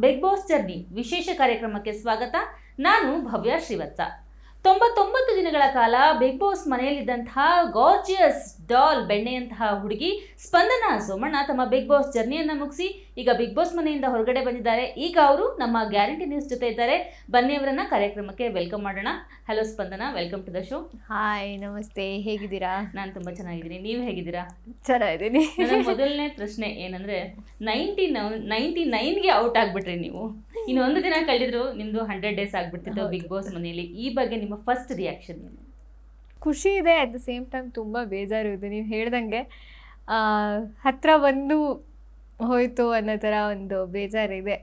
Big Boss journey ವಿಶೇಷ ಕಾರ್ಯಕ್ರಮಕ್ಕೆ ಸ್ವಾಗತ. ನಾನು ಭವ್ಯ ಶ್ರೀವತ್ಸ. 99 ದಿನಗಳ ಕಾಲ ಬಿಗ್ ಬಾಸ್ ಮನೆಯಲ್ಲಿದ್ದಂತಹ ಗಾರ್ಜಿಯಸ್ ಡಾಲ್ ಬೆಣ್ಣೆಯಂತಹ ಹುಡುಗಿ ಸ್ಪಂದನಾ ಸೋಮಣ್ಣ ತಮ್ಮ ಬಿಗ್ ಬಾಸ್ ಜರ್ನಿಯನ್ನು ಮುಗಿಸಿ ಈಗ ಬಿಗ್ ಬಾಸ್ ಮನೆಯಿಂದ ಹೊರಗಡೆ ಬಂದಿದ್ದಾರೆ. ಈಗ ಅವರು ನಮ್ಮ ಗ್ಯಾರಂಟಿ ನ್ಯೂಸ್ ಜೊತೆ ಇದ್ದಾರೆ. ಬನ್ನಿ ಅವರನ್ನ ಕಾರ್ಯಕ್ರಮಕ್ಕೆ ವೆಲ್ಕಮ್ ಮಾಡೋಣ. Hello Spandana, welcome to the show. Hi, ನಮಸ್ತೆ. ಹೇಗಿದ್ದೀರಾ? ನಾನು ತುಂಬ ಚೆನ್ನಾಗಿದ್ದೀನಿ. ನೀವು ಹೇಗಿದ್ದೀರಾ? ಚೆನ್ನಾಗಿದ್ದೀನಿ. ನನ್ನ ಮೊದಲನೇ ಪ್ರಶ್ನೆ ಏನಂದ್ರೆ, 99ಗೆ ಔಟ್ ಆಗ್ಬಿಟ್ರಿ ನೀವು. ಇನ್ನು ಒಂದು ದಿನ ಕಳೆದ್ರು ನಿಮ್ದು 100 ಡೇಸ್ ಆಗ್ಬಿಡ್ತಿತ್ತು ಬಿಗ್ ಬಾಸ್ ಮನೆಯಲ್ಲಿ. ಈ ಬಗ್ಗೆ ನಿಮ್ಮ ಫಸ್ಟ್ ರಿಯಾಕ್ಷನ್ ಏನು? ಖುಷಿ ಇದೆ, ಅಟ್ ದ ಸೇಮ್ ಟೈಮ್ ತುಂಬ ಬೇಜಾರು ಇದೆ. ನೀವು ಹೇಳ್ದಂಗೆ ಹತ್ರ ಬಂದು ಹೋಯ್ತು ಅನ್ನೋ ಥರ ಒಂದು ಬೇಜಾರಿದೆ.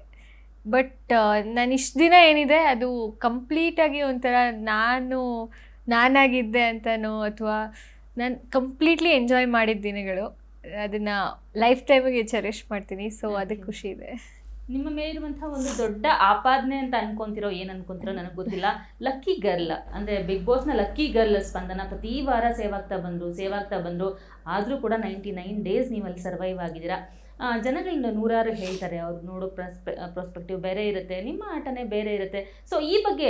ಬಟ್ ನಾನು ಇಷ್ಟು ದಿನ ಏನಿದೆ ಅದು ಕಂಪ್ಲೀಟಾಗಿ ಒಂಥರ ನಾನಾಗಿದ್ದೆ ಅಂತನೋ ಅಥವಾ ನಾನು ಕಂಪ್ಲೀಟ್ಲಿ ಎಂಜಾಯ್ ಮಾಡಿದ ದಿನಗಳು, ಅದನ್ನು ಲೈಫ್ ಟೈಮಿಗೆ ಚೆರಿಷ್ ಮಾಡ್ತೀನಿ. ಸೊ ಅದಕ್ಕೆ ಖುಷಿ ಇದೆ. ನಿಮ್ಮ ಮೇಲಿರುವಂತಹ ಒಂದು ದೊಡ್ಡ ಆಪಾದನೆ ಅಂತ ಅನ್ಕೊಂತಿರೋ, ಏನು ಅನ್ಕೊಂತಿರೋ ನನಗೆ ಗೊತ್ತಿಲ್ಲ, ಲಕ್ಕಿ ಗರ್ಲ್ ಅಂದರೆ ಬಿಗ್ ಬಾಸ್ನ ಲಕ್ಕಿ ಗರ್ಲ್ ಸ್ಪಂದನ ಪ್ರತಿ ವಾರ ಸೇವ್ ಆಗ್ತಾ ಬಂದರು. ಆದರೂ ಕೂಡ 99 ಡೇಸ್ ನೀವು ಅಲ್ಲಿ ಸರ್ವೈವ್ ಆಗಿದ್ದೀರಾ. ಜನಗಳನ್ನ ನೂರಾರು ಹೇಳ್ತಾರೆ, ಅವ್ರು ನೋಡೋ ಪ್ರಾಸ್ಪೆಕ್ಟಿವ್ ಬೇರೆ ಇರುತ್ತೆ, ನಿಮ್ಮ ಆಟನೇ ಬೇರೆ ಇರುತ್ತೆ. ಸೊ ಈ ಬಗ್ಗೆ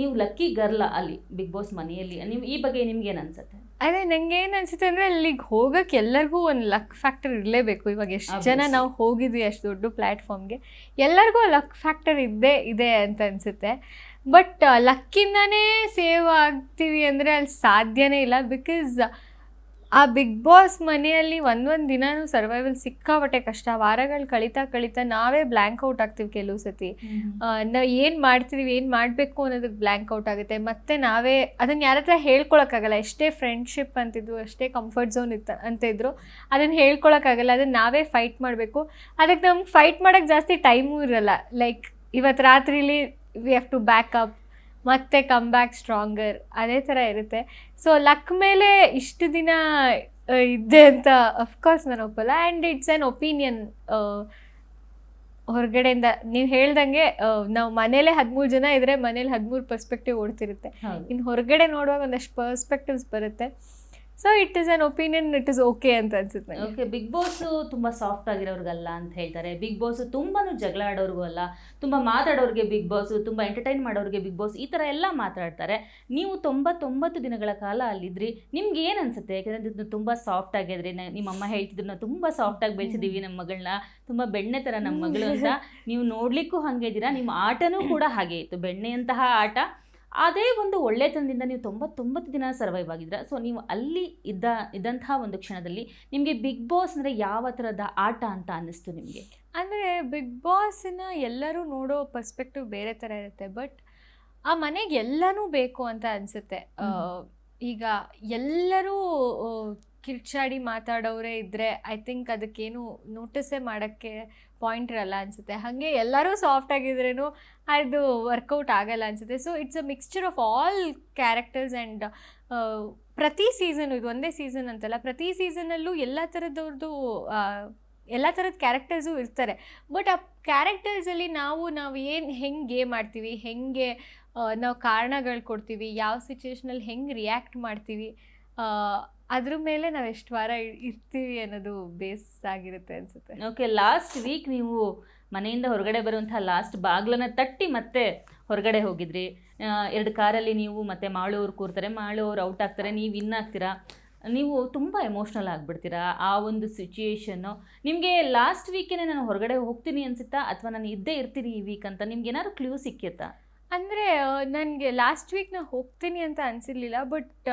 ನೀವು ಲಕ್ಕಿ ಗರ್ಲ್ ಅಲ್ಲಿ ಬಿಗ್ ಬಾಸ್ ಮನೆಯಲ್ಲಿ, ನೀವು ಈ ಬಗ್ಗೆ ನಿಮ್ಗೇನು ಅನ್ಸುತ್ತೆ? ಅದೇ ನಂಗೆ ಏನು ಅನಿಸುತ್ತೆ ಅಂದರೆ, ಅಲ್ಲಿಗೆ ಹೋಗೋಕ್ಕೆ ಎಲ್ಲರಿಗೂ ಒಂದು ಲಕ್ ಫ್ಯಾಕ್ಟರ್ ಇರಲೇಬೇಕು. ಇವಾಗ ಎಷ್ಟು ಜನ ನಾವು ಹೋಗಿದ್ವಿ ಅಷ್ಟು ದೊಡ್ಡ ಪ್ಲ್ಯಾಟ್ಫಾರ್ಮ್ಗೆ, ಎಲ್ಲರಿಗೂ ಲಕ್ ಫ್ಯಾಕ್ಟರ್ ಇದೆ ಅಂತ ಅನಿಸುತ್ತೆ. ಬಟ್ ಲಕ್ಕಿಂದನೇ ಸೇವ್ ಆಗ್ತೀವಿ ಅಂದರೆ ಅಲ್ಲಿ ಸಾಧ್ಯನೇ ಇಲ್ಲ. ಬಿಕಾಸ್ ಆ ಬಿಗ್ ಬಾಸ್ ಮನೆಯಲ್ಲಿ ಒಂದೊಂದು ದಿನವೂ ಸರ್ವೈವಲ್ ಸಿಕ್ಕಾಪಟ್ಟೆ ಕಷ್ಟ. ವಾರಗಳು ಕಳೀತಾ ನಾವೇ ಬ್ಲ್ಯಾಂಕ್ ಔಟ್ ಆಗ್ತೀವಿ ಕೆಲವು ಸತಿ. ನಾವು ಏನು ಮಾಡ್ತಿದ್ದೀವಿ, ಏನು ಮಾಡಬೇಕು ಅನ್ನೋದಕ್ಕೆ ಬ್ಲ್ಯಾಂಕ್ ಔಟ್ ಆಗುತ್ತೆ. ಮತ್ತು ನಾವೇ ಅದನ್ನು ಯಾರ ಹತ್ರ ಹೇಳ್ಕೊಳಕ್ಕಾಗಲ್ಲ. ಎಷ್ಟೇ ಫ್ರೆಂಡ್ಶಿಪ್ ಅಂತಿದ್ರು, ಎಷ್ಟೇ ಕಂಫರ್ಟ್ ಝೋನ್ ಅಂತ ಇದ್ರು, ಅದನ್ನು ಹೇಳ್ಕೊಳಕ್ಕಾಗಲ್ಲ. ಅದನ್ನು ನಾವೇ ಫೈಟ್ ಮಾಡಬೇಕು. ಅದಕ್ಕೆ ನಮ್ಗೆ ಫೈಟ್ ಮಾಡೋಕ್ಕೆ ಜಾಸ್ತಿ ಟೈಮೂ ಇರಲ್ಲ. ಲೈಕ್ ಇವತ್ತು ರಾತ್ರಿಲಿ we have to back up, ಮತ್ತೆ ಕಮ್ ಬ್ಯಾಕ್ ಸ್ಟ್ರಾಂಗರ್, ಅದೇ ಥರ ಇರುತ್ತೆ. ಸೊ ಲಕ್ ಮೇಲೆ ಇಷ್ಟು ದಿನ ಇದ್ದೆ ಅಂತ ಅಫ್ಕೋರ್ಸ್ ನಾನು ಒಪ್ಪಲ್ಲ. And it's an opinion. ಹೊರಗಡೆಯಿಂದ ನೀವು ಹೇಳ್ದಂಗೆ ನಾವು ಮನೇಲೆ 13 ಜನ ಇದ್ದರೆ ಮನೇಲಿ 13 ಪರ್ಸ್ಪೆಕ್ಟಿವ್ ಓಡ್ತಿರುತ್ತೆ. ಇನ್ನು ಹೊರಗಡೆ ನೋಡುವಾಗ ಒಂದಷ್ಟು ಪರ್ಸ್ಪೆಕ್ಟಿವ್ಸ್ ಬರುತ್ತೆ. So it is on opinion, it is okay ಅಂತ ಅನ್ಸುತ್ತೆ. ಓಕೆ, ಬಿಗ್ ಬಾಸು ತುಂಬ ಸಾಫ್ಟ್ ಆಗಿರೋರ್ಗಲ್ಲ ಅಂತ ಹೇಳ್ತಾರೆ. ಬಿಗ್ ಬಾಸು ತುಂಬಾ ಜಗಳ ಆಡೋರ್ಗೂ ಅಲ್ಲ, ತುಂಬ ಮಾತಾಡೋರಿಗೆ ಬಿಗ್ ಬಾಸು, ತುಂಬ ಎಂಟರ್ಟೈನ್ ಮಾಡೋರಿಗೆ ಬಿಗ್ ಬಾಸ್, ಈ ಥರ ಎಲ್ಲ ಮಾತಾಡ್ತಾರೆ. ನೀವು 99 ದಿನಗಳ ಕಾಲ ಅಲ್ಲಿದ್ರಿ. ನಿಮ್ಗೆ ಏನು ಅನಿಸುತ್ತೆ? ಯಾಕೆಂದರೆ ತುಂಬ ಸಾಫ್ಟ್ ಆಗಿದ್ರಿ. ನಿಮ್ಮಮ್ಮ ಹೇಳ್ತಿದ್ರು, ನಾವು ತುಂಬ ಸಾಫ್ಟಾಗಿ ಬೆಳೆಸಿದ್ದೀವಿ ನಮ್ಮ ಮಗಳನ್ನ, ತುಂಬ ಬೆಣ್ಣೆ ಥರ ನಮ್ಮ ಮಗಳು ಅಂತ. ನೀವು ನೋಡಲಿಕ್ಕೂ ಹಾಗೆ ಇದ್ದೀರಾ, ನಿಮ್ಮ ಆಟನೂ ಕೂಡ ಹಾಗೆ ಇತ್ತು, ಬೆಣ್ಣೆಯಂತಹ ಆಟ. ಅದೇ ಒಂದು ಒಳ್ಳೆತನದಿಂದ ನೀವು 99 ದಿನ ಸರ್ವೈವ್ ಆಗಿದ್ರ. ಸೊ ನೀವು ಅಲ್ಲಿ ಇದ್ದಂತಹ ಒಂದು ಕ್ಷಣದಲ್ಲಿ ನಿಮಗೆ ಬಿಗ್ ಬಾಸ್ ಅಂದರೆ ಯಾವ ಥರದ ಆಟ ಅಂತ ಅನ್ನಿಸ್ತು ನಿಮಗೆ? ಅಂದರೆ ಬಿಗ್ ಬಾಸ್ನ ಎಲ್ಲರೂ ನೋಡೋ ಪರ್ಸ್ಪೆಕ್ಟಿವ್ ಬೇರೆ ಥರ ಇರುತ್ತೆ. ಬಟ್ ಆ ಮನೆಗೆ ಎಲ್ಲನೂ ಬೇಕು ಅಂತ ಅನಿಸುತ್ತೆ. ಈಗ ಎಲ್ಲರೂ ಕಿರ್ಚಾಡಿ ಮಾತಾಡೋರೇ ಇದ್ದರೆ ಐ ಥಿಂಕ್ ಅದಕ್ಕೇನು ನೋಟಿಸೇ ಮಾಡೋಕ್ಕೆ ಪಾಯಿಂಟ್ ಇರಲ್ಲ ಅನಿಸುತ್ತೆ. ಹಾಗೆ ಎಲ್ಲರೂ ಸಾಫ್ಟ್ ಆಗಿದ್ರೂ ಅದು ವರ್ಕೌಟ್ ಆಗಲ್ಲ ಅನಿಸುತ್ತೆ. So it's a mixture of all characters. And ಪ್ರತಿ ಸೀಸನು, ಇದು ಒಂದೇ ಸೀಸನ್ ಅಂತಲ್ಲ, ಪ್ರತಿ ಸೀಸನಲ್ಲೂ ಎಲ್ಲ ಥರದವ್ರದ್ದು ಎಲ್ಲ ಥರದ ಕ್ಯಾರೆಕ್ಟರ್ಸು ಇರ್ತಾರೆ. ಬಟ್ ಆ ಕ್ಯಾರೆಕ್ಟರ್ಸಲ್ಲಿ ನಾವು ಹೆಂಗೆ ಗೇಮ್ ಆಡ್ತೀವಿ, ಹೆಂಗೆ ನಾವು ಕಾರಣಗಳು ಕೊಡ್ತೀವಿ, ಯಾವ ಸಿಚುವೇಷನಲ್ಲಿ ಹೆಂಗೆ ರಿಯಾಕ್ಟ್ ಮಾಡ್ತೀವಿ, ಅದ್ರ ಮೇಲೆ ನಾವು ಎಷ್ಟು ವಾರ ಇರ್ತೀವಿ ಅನ್ನೋದು ಬೇಸ್ ಆಗಿರುತ್ತೆ ಅನಿಸುತ್ತೆ. ಓಕೆ, ಲಾಸ್ಟ್ ವೀಕ್ ನೀವು ಮನೆಯಿಂದ ಹೊರಗಡೆ ಬರುವಂಥ ಲಾಸ್ಟ್ ಬಾಗ್ಲನ್ನ ತಟ್ಟಿ ಮತ್ತೆ ಹೊರಗಡೆ ಹೋಗಿದ್ರಿ. 2 ಕಾರಲ್ಲಿ ನೀವು ಮತ್ತು ಮಾಳು ಅವ್ರು ಕೂರ್ತಾರೆ, ಮಾಳು ಅವ್ರು ಔಟ್ ಆಗ್ತಾರೆ, ನೀವು ವಿನ್ ಆಗ್ತೀರಾ. ನೀವು ತುಂಬ ಎಮೋಷ್ನಲ್ ಆಗಿಬಿಡ್ತೀರಾ. ಆ ಒಂದು ಸಿಚುಯೇಷನ್ನು ನಿಮಗೆ ಲಾಸ್ಟ್ ವೀಕೇನೆ ನಾನು ಹೊರಗಡೆ ಹೋಗ್ತೀನಿ ಅನಿಸುತ್ತಾ, ಅಥವಾ ನಾನು ಇದ್ದೇ ಇರ್ತೀನಿ ಈ ವೀಕ್ ಅಂತ ನಿಮ್ಗೆ ಏನಾದ್ರು ಕ್ಲೂ ಸಿಕ್ಕಿತ್ತಾ? ಅಂದರೆ ನನಗೆ ಲಾಸ್ಟ್ ವೀಕ್ ನಾನು ಹೋಗ್ತೀನಿ ಅಂತ ಅನಿಸಿರ್ಲಿಲ್ಲ. ಬಟ್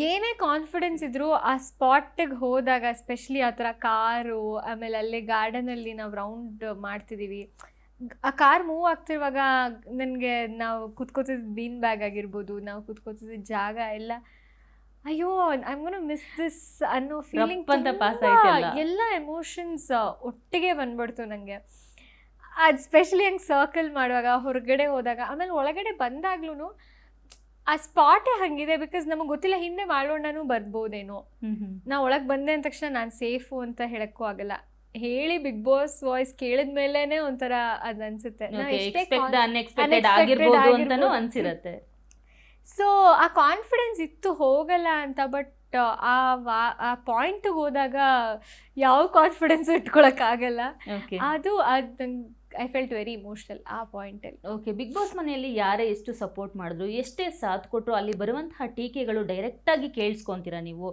ಏನೇ ಕಾನ್ಫಿಡೆನ್ಸ್ ಇದ್ದರೂ ಆ ಸ್ಪಾಟಿಗೆ ಹೋದಾಗ, ಎಸ್ಪೆಷಲಿ ಆ ಥರ ಕಾರು, ಆಮೇಲೆ ಅಲ್ಲೇ ಗಾರ್ಡನಲ್ಲಿ ನಾವು ರೌಂಡ್ ಮಾಡ್ತಿದ್ದೀವಿ, ಆ ಕಾರ್ ಮೂವ್ ಆಗ್ತಿರುವಾಗ ನನಗೆ ನಾವು ಕೂತ್ಕೋತಿದ್ದ ಬೀನ್ ಬ್ಯಾಗ್ ಆಗಿರ್ಬೋದು, ನಾವು ಕೂತ್ಕೋತಿದ್ದ ಜಾಗ ಎಲ್ಲ, ಅಯ್ಯೋ I am gonna miss this ಅನ್ನೋ ಫೀಲಿಂಗ್, ಎಲ್ಲ ಎಮೋಷನ್ಸ್ ಒಟ್ಟಿಗೆ ಬಂದ್ಬಿಡ್ತು ನನಗೆ. ಅದು ಸ್ಪೆಷಲಿ ಹಂಗೆ ಸರ್ಕಲ್ ಮಾಡುವಾಗ, ಹೊರಗಡೆ ಹೋದಾಗ, ಆಮೇಲೆ ಒಳಗಡೆ ಬಂದಾಗ್ಲೂ ಆ ಸ್ಪಾಟೇ ಹಂಗಿದೆ. ಬಿಕಾಸ್ ನಮಗೆ ಗೊತ್ತಿಲ್ಲ, ಹಿಂದೆ ಮಾಡೋಣನೂ ಬರ್ಬೋದೇನೋ. ನಾ ಒಳಗೆ ಬಂದೆ ಅಂದ ತಕ್ಷಣ ನಾನು ಸೇಫು ಅಂತ ಹೇಳಕ್ಕೂ ಆಗಲ್ಲ. ಹೇಳಿ ಬಿಗ್ ಬಾಸ್ ವಾಯ್ಸ್ ಕೇಳಿದ ಮೇಲೇನೆ ಒಂಥರ ಅದು ಅನ್ಸುತ್ತೆ. ಅನ್ಸಿರುತ್ತೆ. ಸೊ ಆ ಕಾನ್ಫಿಡೆನ್ಸ್ ಇತ್ತು ಹೋಗಲ್ಲ ಅಂತ. ಬಟ್ ಆ ಪಾಯಿಂಟಿಗೆ ಹೋದಾಗ ಯಾವ ಕಾನ್ಫಿಡೆನ್ಸ್ ಇಟ್ಕೊಳಕ್ಕಾಗಲ್ಲ. ಓಕೆ ಅದು ನಂಗೆ ಐ ಫೆಲ್ಟ್ ವೆರಿ ಇಮೋಷ್ನಲ್ ಆ ಪಾಯಿಂಟಲ್ಲಿ. ಓಕೆ. ಬಿಗ್ ಬಾಸ್ ಮನೆಯಲ್ಲಿ ಯಾರೇ ಎಷ್ಟು ಸಪೋರ್ಟ್ ಮಾಡಿದ್ರು, ಎಷ್ಟೇ ಸಾಥ್ ಕೊಟ್ಟರು, ಅಲ್ಲಿ ಬರುವಂತಹ ಟೀಕೆಗಳು ಡೈರೆಕ್ಟಾಗಿ ಕೇಳಿಸ್ಕೊತೀರಾ ನೀವು?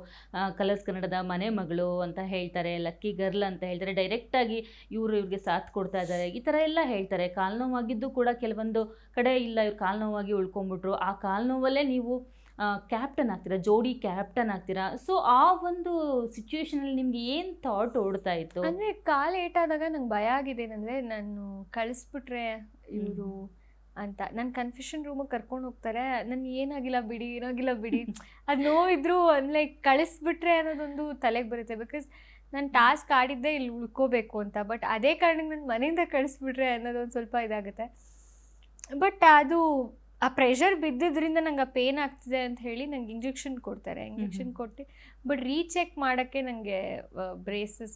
ಕಲರ್ಸ್ ಕನ್ನಡದ ಮನೆ ಮಗಳು ಅಂತ ಹೇಳ್ತಾರೆ, ಲಕ್ಕಿ ಗರ್ಲ್ ಅಂತ ಹೇಳ್ತಾರೆ, ಡೈರೆಕ್ಟಾಗಿ ಇವ್ರಿಗೆ ಸಾಥ್ ಕೊಡ್ತಾ ಇದ್ದಾರೆ, ಈ ಥರ ಎಲ್ಲ ಹೇಳ್ತಾರೆ. ಕಾಲು ನೋವಾಗಿದ್ದು ಕೂಡ ಕೆಲವೊಂದು ಕಡೆ ಇಲ್ಲ, ಇವ್ರು ಕಾಲು ನೋವಾಗಿ ಉಳ್ಕೊಂಡ್ಬಿಟ್ರು, ಆ ಕಾಲು ನೋವಲ್ಲೇ ನೀವು ಕ್ಯಾಪ್ಟನ್ ಆಗ್ತೀರಾ, ಜೋಡಿ ಕ್ಯಾಪ್ಟನ್ ಆಗ್ತೀರಾ. ಸೊ ಆ ಒಂದು ಸಿಚುವೇಶನಲ್ಲಿ ನಿಮ್ಗೆ ಏನು ಥಾಟ್ ಓಡ್ತಾ ಇತ್ತು? ಅಂದರೆ ಕಾಲು ಏಟಾದಾಗ ನಂಗೆ ಭಯ ಆಗಿದೆ ಏನಂದರೆ, ನಾನು ಕಳಿಸ್ಬಿಟ್ರೆ ಇವರು ಅಂತ. ನನ್ನ ಕನ್ಫ್ಯೂಷನ್ ರೂಮಿಗೆ ಕರ್ಕೊಂಡು ಹೋಗ್ತಾರೆ, ನನಗೆ ಏನಾಗಿಲ್ಲ ಬಿಡಿ ಅದು ನೋವಿದ್ರು ಲೈಕ್ ಕಳಿಸ್ಬಿಟ್ರೆ ಅನ್ನೋದೊಂದು ತಲೆಗೆ ಬರುತ್ತೆ. ಬಿಕಾಸ್ ನಾನು ಟಾಸ್ಕ್ ಆಡಿದ್ದೆ ಇಲ್ಲಿ ಉಳ್ಕೋಬೇಕು ಅಂತ. ಬಟ್ ಅದೇ ಕಾರಣಕ್ಕೆ ನನ್ನ ಮನೆಯಿಂದ ಕಳಿಸ್ಬಿಟ್ರೆ ಅನ್ನೋದೊಂದು ಸ್ವಲ್ಪ ಇದಾಗುತ್ತೆ. ಬಟ್ ಅದು ಆ ಪ್ರೆಷರ್ ಬಿದ್ದಿದ್ದರಿಂದ ನಂಗೆ ಆ ಪೇನ್ ಆಗ್ತಿದೆ ಅಂತ ಹೇಳಿ ನಂಗೆ ಇಂಜೆಕ್ಷನ್ ಕೊಡ್ತಾರೆ. ಇಂಜೆಕ್ಷನ್ ಕೊಟ್ಟು ಬಟ್ ರೀಚೆಕ್ ಮಾಡೋಕ್ಕೆ ನನಗೆ ಬ್ರೇಸಸ್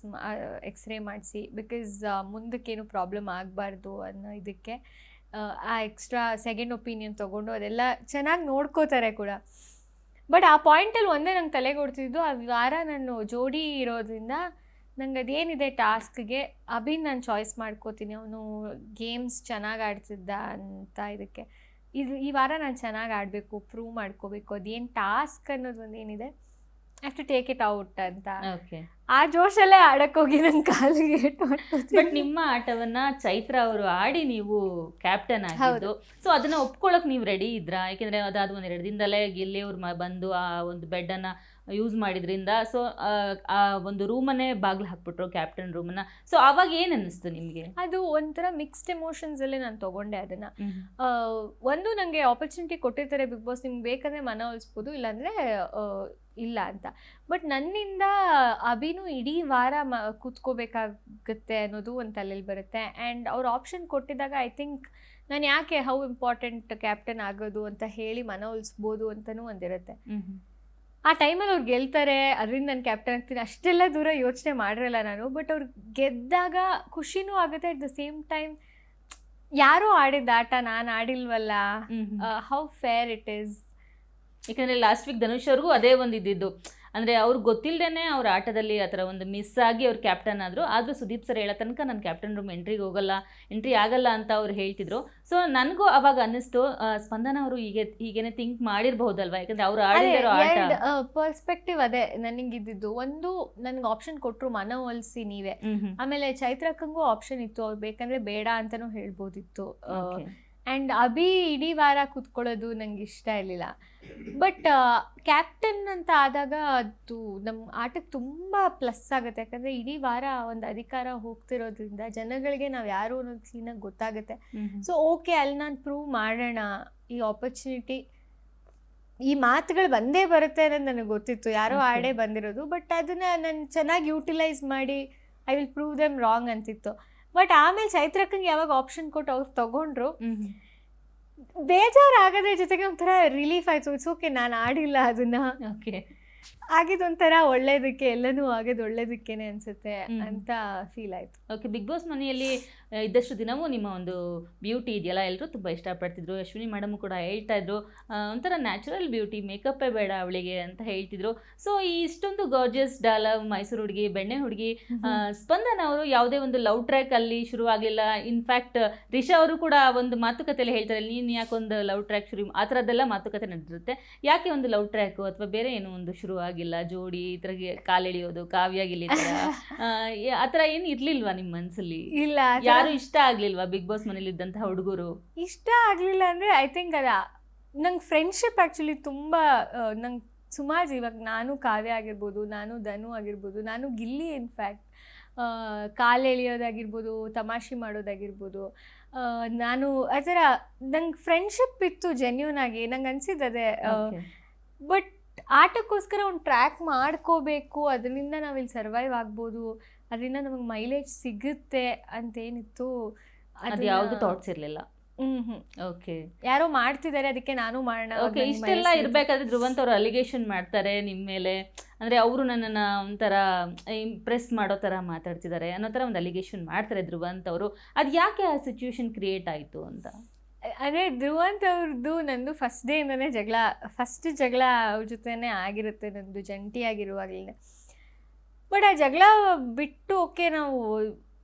ಎಕ್ಸ್ರೇ ಮಾಡಿಸಿ, ಬಿಕಾಸ್ ಮುಂದಕ್ಕೇನು ಪ್ರಾಬ್ಲಮ್ ಆಗಬಾರ್ದು ಅನ್ನೋ ಇದಕ್ಕೆ ಆ ಎಕ್ಸ್ಟ್ರಾ ಸೆಕೆಂಡ್ ಒಪಿನಿಯನ್ ತೊಗೊಂಡು ಅದೆಲ್ಲ ಚೆನ್ನಾಗಿ ನೋಡ್ಕೋತಾರೆ ಕೂಡ. ಬಟ್ ಆ ಪಾಯಿಂಟಲ್ಲಿ ಒಂದೇ ನಂಗೆ ತಲೆಗೆ ಹೊಡ್ತಿದ್ದು, ಆ ವಾರ ನಾನು ಜೋಡಿ ಇರೋದ್ರಿಂದ ನಂಗೆ ಅದೇನಿದೆ ಟಾಸ್ಕ್ಗೆ ಅಭಿನ್ ನಾನು ಚಾಯ್ಸ್ ಮಾಡ್ಕೋತೀನಿ. ಅವನು ಗೇಮ್ಸ್ ಚೆನ್ನಾಗಿ ಆಡ್ತಿದ್ದ ಅಂತ ಇದಕ್ಕೆ ಈ ವಾರ ನಾನು ಚೆನ್ನಾಗಿ ಆಡಬೇಕು, ಪ್ರೂವ್ ಮಾಡ್ಕೋಬೇಕು, ಅದೇನು ಟಾಸ್ಕ್ ಅನ್ನೋದು ಒಂದು ಏನಿದೆ I have to take it out ಅಂತ. ಓಕೆ. ಆ ಜೋಶಲ್ಲೇ ಆಡೋಕ್ಕೋಗಿ ನನ್ನ ಕಾಲಿಗೆ ಏಟು. ಬಟ್ ನಿಮ್ಮ ಆಟವನ್ನ ಚೈತ್ರ ಅವರು ಆಡಿ ನೀವು ಕ್ಯಾಪ್ಟನ್ ಆಗಿದ್ದು, ಸೊ ಅದನ್ನ ಒಪ್ಕೊಳ್ಳೋಕೆ ನೀವು ರೆಡಿ ಇದ್ರಾ? ಯಾಕೆಂದ್ರೆ ಅದಾದ ಒಂದು 2 ದಿನದಲ್ಲೇ ಗಿಲ್ಲಿಯವ್ರು ಬಂದು ಆ ಒಂದು ಬೆಡ್ಡನ್ನು ಯೂಸ್ ಮಾಡಿದ್ರಿಂದ, ಸೊ ಆ ಒಂದು ರೂಮನ್ನೇ ಬಾಗಿಲು ಹಾಕ್ಬಿಟ್ರು, ಕ್ಯಾಪ್ಟನ್ ರೂಮನ್ನ. ಸೊ ಆವಾಗ ಏನು ಅನ್ನಿಸ್ತು ನಿಮಗೆ? ಅದು ಒಂಥರ ಮಿಕ್ಸ್ಡ್ ಎಮೋಷನ್ಸಲ್ಲೇ ನಾನು ತೊಗೊಂಡೆ ಅದನ್ನು. ಒಂದು ನನಗೆ ಆಪರ್ಚುನಿಟಿ ಕೊಟ್ಟಿರ್ತಾರೆ ಬಿಗ್ ಬಾಸ್, ನಿಮ್ಗೆ ಬೇಕಂದರೆ ಮನವೊಲಿಸ್ಬೋದು, ಇಲ್ಲಾಂದರೆ ಇಲ್ಲ ಅಂತ. ಬಟ್ ನನ್ನಿಂದ ಅಭಿನೂ ಇಡೀ ವಾರ ಕೂತ್ಕೋಬೇಕಾಗುತ್ತೆ ಅನ್ನೋದು ಒಂದು ತಲೆಯಲ್ಲಿ ಬರುತ್ತೆ. ಆ್ಯಂಡ್ ಅವ್ರು ಆಪ್ಷನ್ ಕೊಟ್ಟಿದ್ದಾಗ ಐ ಥಿಂಕ್ ನಾನು ಯಾಕೆ ಹೌ ಇಂಪಾರ್ಟೆಂಟ್ ಕ್ಯಾಪ್ಟನ್ ಆಗೋದು ಅಂತ ಹೇಳಿ ಮನವೊಲಿಸ್ಬೋದು ಅಂತಲೂ ಒಂದಿರುತ್ತೆ. ಆ ಟೈಮಲ್ಲಿ ಅವ್ರು ಗೆಲ್ತಾರೆ, ಅದರಿಂದ ನಾನು ಕ್ಯಾಪ್ಟನ್ ಆಗ್ತೀನಿ, ಅಷ್ಟೆಲ್ಲ ದೂರ ಯೋಚನೆ ಮಾಡಿರಲ್ಲ ನಾನು. ಬಟ್ ಅವ್ರು ಗೆದ್ದಾಗ ಖುಷಿನೂ ಆಗುತ್ತೆ. ಅಟ್ ದ ಸೇಮ್ ಟೈಮ್ ಯಾರೋ ಆಡಿದ ಆಟ ನಾನು ಆಡಿಲ್ವಲ್ಲ, ಹೌ ಫೇರ್ ಇಟ್ ಈಸ್. ಯಾಕಂದರೆ ಲಾಸ್ಟ್ ವೀಕ್ ಧನುಷ್ ಅವ್ರಿಗೂ ಅದೇ ಒಂದು ಇದ್ದಿದ್ದು, ಅಂದರೆ ಅವ್ರಿಗೆ ಗೊತ್ತಿಲ್ಲದೇ ಅವ್ರ ಆಟದಲ್ಲಿ ಆ ಥರ ಒಂದು ಮಿಸ್ ಆಗಿ ಅವ್ರು ಕ್ಯಾಪ್ಟನ್ ಆದರೂ ಸುದೀಪ್ ಸರ್ ಹೇಳೋ ತನಕ ನಾನು ಕ್ಯಾಪ್ಟನ್ ರೂಮ್ ಎಂಟ್ರಿ ಆಗಲ್ಲ ಅಂತ ಅವ್ರು ಹೇಳ್ತಿದ್ರು. ಸೊ ನನಗೂ ಅವಾಗ ಅನ್ನಿಸ್ತು, ಸ್ಪಂದನ ಅವರು ಹೀಗೇನೆ ಥಿಂಕ್ ಮಾಡಿರಬಹುದಲ್ವಾ, ಯಾಕಂದರೆ ಅವ್ರು ಆಡಿರೋ ಆಟ ಪರ್ಸ್ಪೆಕ್ಟಿವ್ ಅದೇ ನನಗಿದ್ದು. ಒಂದು ನನಗೆ ಆಪ್ಷನ್ ಕೊಟ್ಟರು ಮನವೊಲಿಸಿ ನೀವೇ, ಆಮೇಲೆ ಚೈತ್ರಕ್ಕಂಗೂ ಆಪ್ಷನ್ ಇತ್ತು, ಅವ್ರು ಬೇಕಂದ್ರೆ ಬೇಡ ಅಂತಲೂ ಹೇಳ್ಬೋದಿತ್ತು. ಆ್ಯಂಡ್ ಅಭಿ ಇಡೀ ವಾರ ಕೂತ್ಕೊಳ್ಳೋದು ನಂಗೆ ಇಷ್ಟ ಇರಲಿಲ್ಲ. ಬಟ್ ಕ್ಯಾಪ್ಟನ್ ಅಂತ ಆದಾಗ ಅದು ನಮ್ಮ ಆಟಕ್ಕೆ ತುಂಬ ಪ್ಲಸ್ ಆಗುತ್ತೆ. ಯಾಕಂದರೆ ಇಡೀ ವಾರ ಒಂದು ಅಧಿಕಾರ ಹೋಗ್ತಿರೋದ್ರಿಂದ ಜನಗಳಿಗೆ ನಾವು ಯಾರು ಅನ್ನೋದು ಕ್ಲೀನಾಗಿ ಗೊತ್ತಾಗುತ್ತೆ. ಸೊ ಓಕೆ, ಅಲ್ಲಿ ನಾನು ಪ್ರೂವ್ ಮಾಡೋಣ, ಈ ಆಪರ್ಚುನಿಟಿ, ಈ ಮಾತುಗಳು ಬಂದೇ ಬರುತ್ತೆ ಅನ್ನೋದು ನನಗೆ ಗೊತ್ತಿತ್ತು, ಯಾರೋ ಆಡೇ ಬಂದಿರೋದು. ಬಟ್ ಅದನ್ನು ನಾನು ಚೆನ್ನಾಗಿ ಯೂಟಿಲೈಸ್ ಮಾಡಿ I will prove them wrong ಅಂತಿತ್ತು. ಬಟ್ ಆಮೇಲೆ ಚೈತ್ರಕ್ಕಂಗೆ ಯಾವಾಗ ಆಪ್ಷನ್ ಕೊಟ್ಟು ಅವ್ರು ತಗೊಂಡ್ರು, ಬೇಜಾರಾಗದೆ ಜೊತೆಗೆ ಒಂಥರ ರಿಲೀಫ್ ಆಯಿತು. ಇಟ್ಸ್ ಓಕೆ, ನಾನು ಆಡಿಲ್ಲ ಅದನ್ನ, ಓಕೆ ಆಗಿದೊಂಥರ ಒಳ್ಳೇದಕ್ಕೆ, ಎಲ್ಲನೂ ಆಗೋದು ಒಳ್ಳೇದಕ್ಕೇನೆ ಅನ್ಸುತ್ತೆ ಅಂತ ಫೀಲ್ ಆಯಿತು. ಓಕೆ. ಬಿಗ್ ಬಾಸ್ ಮನೆಯಲ್ಲಿ ಇದ್ದಷ್ಟು ದಿನವೂ ನಿಮ್ಮ ಒಂದು ಬ್ಯೂಟಿ ಇದೆಯಲ್ಲ, ಎಲ್ಲರೂ ತುಂಬ ಇಷ್ಟಪಡ್ತಿದ್ರು. ಅಶ್ವಿನಿ ಮೇಡಮ್ ಕೂಡ ಹೇಳ್ತಾ ಇದ್ರು, ಒಂಥರ ನ್ಯಾಚುರಲ್ ಬ್ಯೂಟಿ, ಮೇಕಪ್ಪೇ ಬೇಡ ಅವಳಿಗೆ ಅಂತ ಹೇಳ್ತಿದ್ರು. ಸೊ ಈ ಇಷ್ಟೊಂದು ಗಾರ್ಜಿಯಸ್ ಡಾಲವ್, ಮೈಸೂರು ಹುಡುಗಿ, ಬೆಣ್ಣೆ ಹುಡುಗಿ ಸ್ಪಂದನ ಅವರು ಯಾವುದೇ ಒಂದು ಲವ್ ಟ್ರ್ಯಾಕ್ ಅಲ್ಲಿ ಶುರು ಆಗಲಿಲ್ಲ. ಇನ್ಫ್ಯಾಕ್ಟ್ ರಿಷಾ ಅವರು ಕೂಡ ಒಂದು ಮಾತುಕತೆಯಲ್ಲಿ ಹೇಳ್ತಾರೆ, ನೀನು ಯಾಕೊಂದು ಲವ್ ಟ್ರ್ಯಾಕ್ ಶುರು, ಆ ಥರದ್ದೆಲ್ಲ ಮಾತುಕತೆ ನಡೆದಿರುತ್ತೆ. ಯಾಕೆ ಒಂದು ಲವ್ ಟ್ರ್ಯಾಕು ಅಥವಾ ಬೇರೆ ಏನೋ ಒಂದು ಶುರು ಆಗಿಲ್ಲ, ಜೋಡಿ ಈ ಥರ ಕಾಲೆಳೆಯೋದು, ಕಾವ್ಯ ಗಿಲ್ಲಿ ಥರ ಆ ಥರ ಏನು ಇರಲಿಲ್ವಾ ನಿಮ್ಮ ಮನಸ್ಸಲ್ಲಿ? ಇಲ್ಲ, ಯಾರು ಇಷ್ಟ ಆಗ್ಲಿಲ್ವಾ ಬಿಗ್ ಬಾಸ್ ಮನೇಲಿ ಇದ್ದಂತಹ ಹುಡುಗರು? ಇಷ್ಟ ಆಗಲಿಲ್ಲ ಅಂದರೆ ಐ ಥಿಂಕ್ ನಂಗೆ ಫ್ರೆಂಡ್ಶಿಪ್ ಆ್ಯಕ್ಚುಲಿ ತುಂಬ ನಂಗೆ ಸುಮಾರು, ಇವಾಗ ನಾನು ಕಾವ್ಯ ಆಗಿರ್ಬೋದು, ನಾನು ಧನು ಆಗಿರ್ಬೋದು, ನಾನು ಗಿಲ್ಲಿ, ಇನ್ಫ್ಯಾಕ್ಟ್ ಕಾಲು ಎಳೆಯೋದಾಗಿರ್ಬೋದು, ತಮಾಷೆ ಮಾಡೋದಾಗಿರ್ಬೋದು, ನಾನು ಆ ಥರ ನಂಗೆ ಫ್ರೆಂಡ್ಶಿಪ್ ಇತ್ತು ಜೆನ್ಯೂನ್ ಆಗಿ. ನಂಗೆ ಅನಿಸಿದ್ದದೆ. ಬಟ್ ಆಟಕ್ಕೋಸ್ಕರ ಒಂದು ಟ್ರ್ಯಾಕ್ ಮಾಡ್ಕೋಬೇಕು, ಅದರಿಂದ ನಾವಿಲ್ಲಿ ಸರ್ವೈವ್ ಆಗ್ಬೋದು, ಅದರಿಂದ ನಮಗೆ ಮೈಲೇಜ್ ಸಿಗುತ್ತೆ ಅಂತೇನಿತ್ತು, ಅದು ಯಾವುದು ಥಾಟ್ಸ್ ಇರಲಿಲ್ಲ. ಓಕೆ. ಯಾರೋ ಮಾಡ್ತಿದ್ದಾರೆ, ಅದಕ್ಕೆ ನಾನು ಮಾಡೋಣ. ಓಕೆ. ಇಷ್ಟೆಲ್ಲ ಇರಬೇಕಾದ್ರೆ ಧ್ರುವಂತ್ ಅವರು ಅಲಿಗೇಷನ್ ಮಾಡ್ತಾರೆ ನಿಮ್ಮ ಮೇಲೆ, ಅಂದರೆ ಅವರು ನನ್ನನ್ನು ಒಂಥರ ಇಂಪ್ರೆಸ್ ಮಾಡೋ ಥರ ಮಾತಾಡ್ತಿದ್ದಾರೆ ಅನ್ನೋ ಥರ ಒಂದು ಅಲಿಗೇಷನ್ ಮಾಡ್ತಾರೆ ಧ್ರುವಂತ್ ಅವರು. ಅದು ಯಾಕೆ ಆ ಸಿಚುವೇಶನ್ ಕ್ರಿಯೇಟ್ ಆಯಿತು ಅಂತ? ಅಂದರೆ ಧ್ರುವಂತ್ ಅವ್ರದ್ದು ನಂದು ಫಸ್ಟ್ ಡೇಯಿಂದನೇ ಫಸ್ಟ್ ಜಗಳ ಅವ್ರ ಜೊತೆನೇ ಆಗಿರುತ್ತೆ ನಂದು ಜಂಟಿಯಾಗಿರುವಾಗಲೇ. ಬಟ್ ಆ ಜಗಳ ಬಿಟ್ಟು ಓಕೆ ನಾವು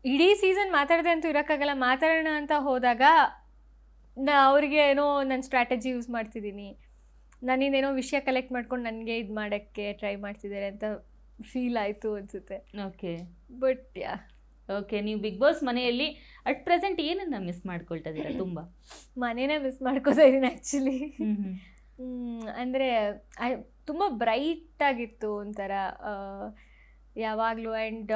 ಇಡೀ ಸೀಸನ್ ಮಾತಾಡದೆ ಅಂತೂ ಇರೋಕ್ಕಾಗಲ್ಲ, ಮಾತಾಡೋಣ ಅಂತ ಹೋದಾಗ ಅವ್ರಿಗೆ ಏನೋ ನನ್ನ ಸ್ಟ್ರಾಟಜಿ ಯೂಸ್ ಮಾಡ್ತಿದ್ದೀನಿ, ನನ್ನಿಂದೇನೋ ವಿಷಯ ಕಲೆಕ್ಟ್ ಮಾಡ್ಕೊಂಡು ನನಗೆ ಇದು ಮಾಡೋಕ್ಕೆ ಟ್ರೈ ಮಾಡ್ತಿದ್ದಾರೆ ಅಂತ ಫೀಲ್ ಆಯಿತು ಅನಿಸುತ್ತೆ. ಓಕೆ ಬಟ್ ಓಕೆ, ನೀವು ಬಿಗ್ ಬಾಸ್ ಮನೆಯಲ್ಲಿ ಅಟ್ ಪ್ರೆಸೆಂಟ್ ಏನನ್ನ ಮಿಸ್ ಮಾಡ್ಕೊಳ್ತಾ ಇದ್ದೀರಾ? ತುಂಬ ಮನೇನೇ ಮಿಸ್ ಮಾಡ್ಕೋತಾ ಇದ್ದೀನಿ ಆ್ಯಕ್ಚುಲಿ. ಅಂದರೆ ತುಂಬ ಬ್ರೈಟ್ ಆಗಿತ್ತು ಒಂಥರ ಯಾವಾಗಲೂ. ಆ್ಯಂಡ್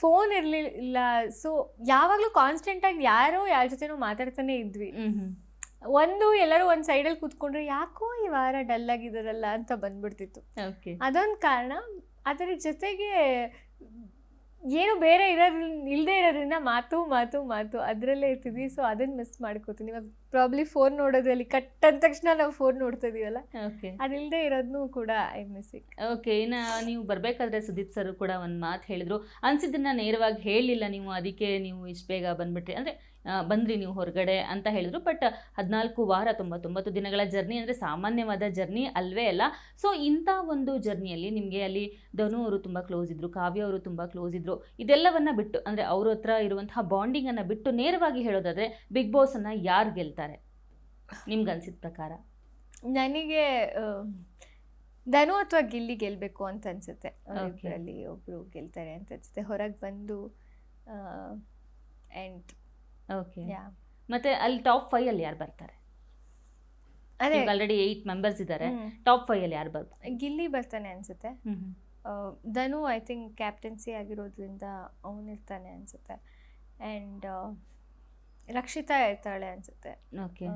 ಫೋನ್ ಇರಲಿಲ್ಲ, ಸೊ ಯಾವಾಗಲೂ ಕಾನ್ಸ್ಟೆಂಟಾಗಿ ಯಾರೋ ಯಾರ ಜೊತೆನೂ ಮಾತಾಡ್ತಾನೆ ಇದ್ವಿ. ಎಲ್ಲರೂ ಒಂದು ಸೈಡಲ್ಲಿ ಕೂತ್ಕೊಂಡ್ರೆ ಯಾಕೋ ಈ ವಾರ ಡಲ್ ಆಗಿದ್ದಾರಲ್ಲ ಅಂತ ಬಂದ್ಬಿಡ್ತಿತ್ತು. ಅದೊಂದು ಕಾರಣ. ಅದರ ಜೊತೆಗೆ ಏನು ಬೇರೆ ಇಲ್ಲದೆ ಇರೋದ್ರಿಂದ ಮಾತು ಅದರಲ್ಲೇ ಇರ್ತಿದ್ವಿ. ಸೊ ಅದನ್ನು ಮಿಸ್ ಮಾಡ್ಕೋತೀನಿ. ಇವಾಗ ಪ್ರಾಬ್ಲಿ ಫೋನ್ ನೋಡೋದ್ರಲ್ಲಿ ಕಟ್ ಅಂದ ತಕ್ಷಣ ನಾವು ಫೋನ್ ನೋಡ್ತಾ ಇದೀವಲ್ಲ, ಅದಿಲ್ಲದೆ ಇರೋದನ್ನು ಕೂಡ ಐ ಮಿಸ್ ಇಟ್. ಓಕೆ, ಇನ್ನು ನೀವು ಬರಬೇಕಾದ್ರೆ ಸುದೀಪ್ ಸರ್ ಕೂಡ ಒಂದು ಮಾತು ಹೇಳಿದ್ರು, ಅನ್ಸಿದ್ದನ್ನ ನೇರವಾಗಿ ಹೇಳಲಿಲ್ಲ ನೀವು, ಅದಕ್ಕೆ ನೀವು ಇಷ್ಟು ಬೇಗ ಬಂದ್ಬಿಟ್ರಿ, ಅಂದರೆ ಬಂದ್ರಿ ನೀವು ಹೊರಗಡೆ ಅಂತ ಹೇಳಿದ್ರು. ಬಟ್ 14 ವಾರ 99 ದಿನಗಳ ಜರ್ನಿ ಅಂದರೆ ಸಾಮಾನ್ಯವಾದ ಜರ್ನಿ ಅಲ್ವೇ ಅಲ್ಲ. ಸೊ ಇಂಥ ಒಂದು ಜರ್ನಿಯಲ್ಲಿ ನಿಮಗೆ ಅಲ್ಲಿ ಧನು ಅವರು ತುಂಬ ಕ್ಲೋಸ್ ಇದ್ದರು, ಕಾವ್ಯ ಅವರು ತುಂಬ ಕ್ಲೋಸ್ ಇದ್ದರು. ಇದೆಲ್ಲವನ್ನ ಬಿಟ್ಟು, ಅಂದರೆ ಅವ್ರ ಹತ್ರ ಇರುವಂತಹ ಬಾಂಡಿಂಗನ್ನು ಬಿಟ್ಟು ನೇರವಾಗಿ ಹೇಳೋದಾದರೆ ಬಿಗ್ ಬಾಸನ್ನು ಯಾರು ಗೆಲ್ತಾರೆ ನಿಮ್ಗೆ ಅನ್ಸಿದ ಪ್ರಕಾರ? ನನಗೆ ಧನು ಅಥವಾ ಗಿಲ್ಲಿ ಗೆಲ್ಲಬೇಕು ಅಂತ ಅನ್ಸುತ್ತೆ. ಅವರಲ್ಲಿ ಒಬ್ಬರು ಗೆಲ್ತಾರೆ ಅಂತ ಅನ್ಸುತ್ತೆ, ಹೊರಗೆ ಬಂದು. ಆ್ಯಂಡ್ ಓಕೆ, ಮತ್ತೆ ಅಲ್ಲಿ ಟಾಪ್ 5 ಅಲ್ಲಿ ಯಾರು ಬರ್ತಾರೆ? ಅದೇ ಆಲ್ರೆಡಿ 8 ಮೆಂಬರ್ಸ್ ಇದ್ದಾರೆ, ಟಾಪ್ 5 ಅಲ್ಲಿ ಯಾರು ಬರ್ತಾರೆ? ಗಿಲ್ಲಿ ಬರ್ತಾನೆ ಅನ್ಸುತ್ತೆ. ಧನು ಐ ಥಿಂಕ್ ಕ್ಯಾಪ್ಟನ್ಸಿ ಆಗಿರೋದ್ರಿಂದ ಅವನಿರ್ತಾನೆ ಅನ್ಸುತ್ತೆ. ಆ್ಯಂಡ್ ರಕ್ಷಿತಾ ಇರ್ತಾಳೆ ಅನ್ಸುತ್ತೆ. ಓಕೆ,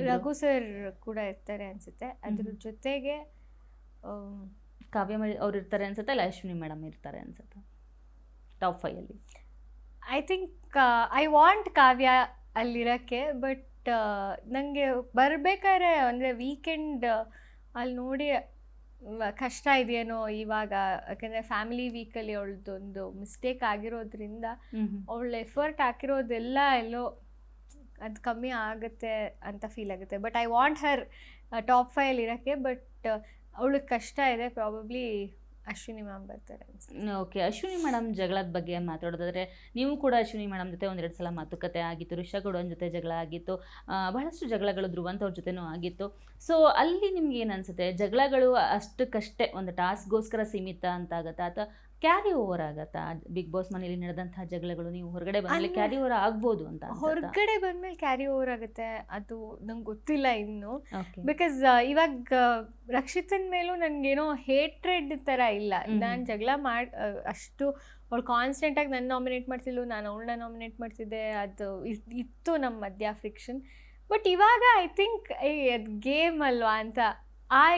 ರಘು ಸರ್ ಕೂಡ ಇರ್ತಾರೆ ಅನ್ಸುತ್ತೆ. ಅದ್ರ ಜೊತೆಗೆ ಕಾವ್ಯ ಅವ್ರು ಇರ್ತಾರೆ ಅನ್ಸುತ್ತೆ, ಅಲ್ಲ ಅಶ್ವಿನಿ ಮೇಡಮ್ ಇರ್ತಾರೆ ಅನ್ಸುತ್ತೆ ಟಾಪ್ 5 ಅಲ್ಲಿ. I think I want Kavya ಅಲ್ಲಿರೋಕ್ಕೆ. ಬಟ್ ನನಗೆ ಬರಬೇಕಾದ್ರೆ ಅಂದರೆ ವೀಕೆಂಡ್ ಅಲ್ಲಿ ನೋಡಿ ಕಷ್ಟ ಇದೆಯೇನೋ ಇವಾಗ, ಯಾಕೆಂದರೆ ಫ್ಯಾಮಿಲಿ ವೀಕಲ್ಲಿ ಅವಳದೊಂದು ಮಿಸ್ಟೇಕ್ ಆಗಿರೋದ್ರಿಂದ ಅವಳು ಎಫರ್ಟ್ ಹಾಕಿರೋದೆಲ್ಲ ಎಲ್ಲೋ ಅದು ಕಮ್ಮಿ ಆಗುತ್ತೆ ಅಂತ ಫೀಲ್ ಆಗುತ್ತೆ. But I want Har top 5 ಅಲ್ಲಿ ಇರೋಕ್ಕೆ. ಬಟ್ ಅವಳಿಗೆ ಕಷ್ಟ ಇದೆ, ಪ್ರಾಬಬ್ಲಿ ಅಶ್ವಿನಿ ಮ್ಯಾಮ್ ಬರ್ತಾರೆ ಅನ್ಸುತ್ತೆ. ಓಕೆ, ಅಶ್ವಿನಿ ಮೇಡಮ್ ಜಗಳದ ಬಗ್ಗೆ ಮಾತಾಡೋದಾದರೆ, ನೀವು ಕೂಡ ಅಶ್ವಿನಿ ಮೇಡಮ್ ಜೊತೆ 1-2 ಸಲ ಮಾತುಕತೆ ಆಗಿತ್ತು, ರಿಷಾಗೌಡನ ಜೊತೆ ಜಗಳ ಆಗಿತ್ತು, ಬಹಳಷ್ಟು ಜಗಳಗಳು ಧ್ರುವಂತ್ ಅವ್ರ ಜೊತೆನೂ ಆಗಿತ್ತು. ಸೊ ಅಲ್ಲಿ ನಿಮ್ಗೆ ಏನು ಅನಿಸುತ್ತೆ? ಜಗಳಗಳು ಅಷ್ಟಕ್ಕಷ್ಟೇ ಒಂದು ಟಾಸ್ಕ್ಗೋಸ್ಕರ ಸೀಮಿತ ಅಂತ ಆಗುತ್ತಾ, ಅಥವಾ ಕ್ಯಾರಿ ಓವರ್ ಆಗತ್ತಾ? ಬಿಗ್ ಬಾಸ್ ಮನೇಲಿ ನಡೆದಂತಹ ಜಗಳಗಳು ನೀವು ಹೊರಗಡೆ ಬಂದ್ಮೇಲೆ ಕ್ಯಾರಿ ಓವರ್ ಆಗ್ಬೋದು ಅಂತ? ಹೊರಗಡೆ ಬಂದ್ಮೇಲೆ ಕ್ಯಾರಿ ಓವರ್ ಆಗುತ್ತೆ, ಅದು ನಂಗೆ ಗೊತ್ತಿಲ್ಲ ಇನ್ನು. ಬಿಕಾಸ್ ಇವಾಗ ರಕ್ಷಿತನ ಮೇಲೂ ನನಗೇನೋ ಹೇಟ್ರೆಡ್ ಥರ ಇಲ್ಲ. ನಾನು ಜಗಳ ಅಷ್ಟು ಅವಳು ಕಾನ್ಸ್ಟೆಂಟಾಗಿ ನನ್ನ ನಾಮಿನೇಟ್ ಮಾಡ್ತಿದ್ಲು, ನಾನು ಅವಳನ್ನ ನಾಮಿನೇಟ್ ಮಾಡ್ತಿದ್ದೆ, ಅದು ಇತ್ತು ನಮ್ಮ ಮಧ್ಯ ಫ್ರಿಕ್ಷನ್. ಬಟ್ ಇವಾಗ ಐ ಥಿಂಕ್ ಅದು ಗೇಮ್ ಅಲ್ವಾ ಅಂತ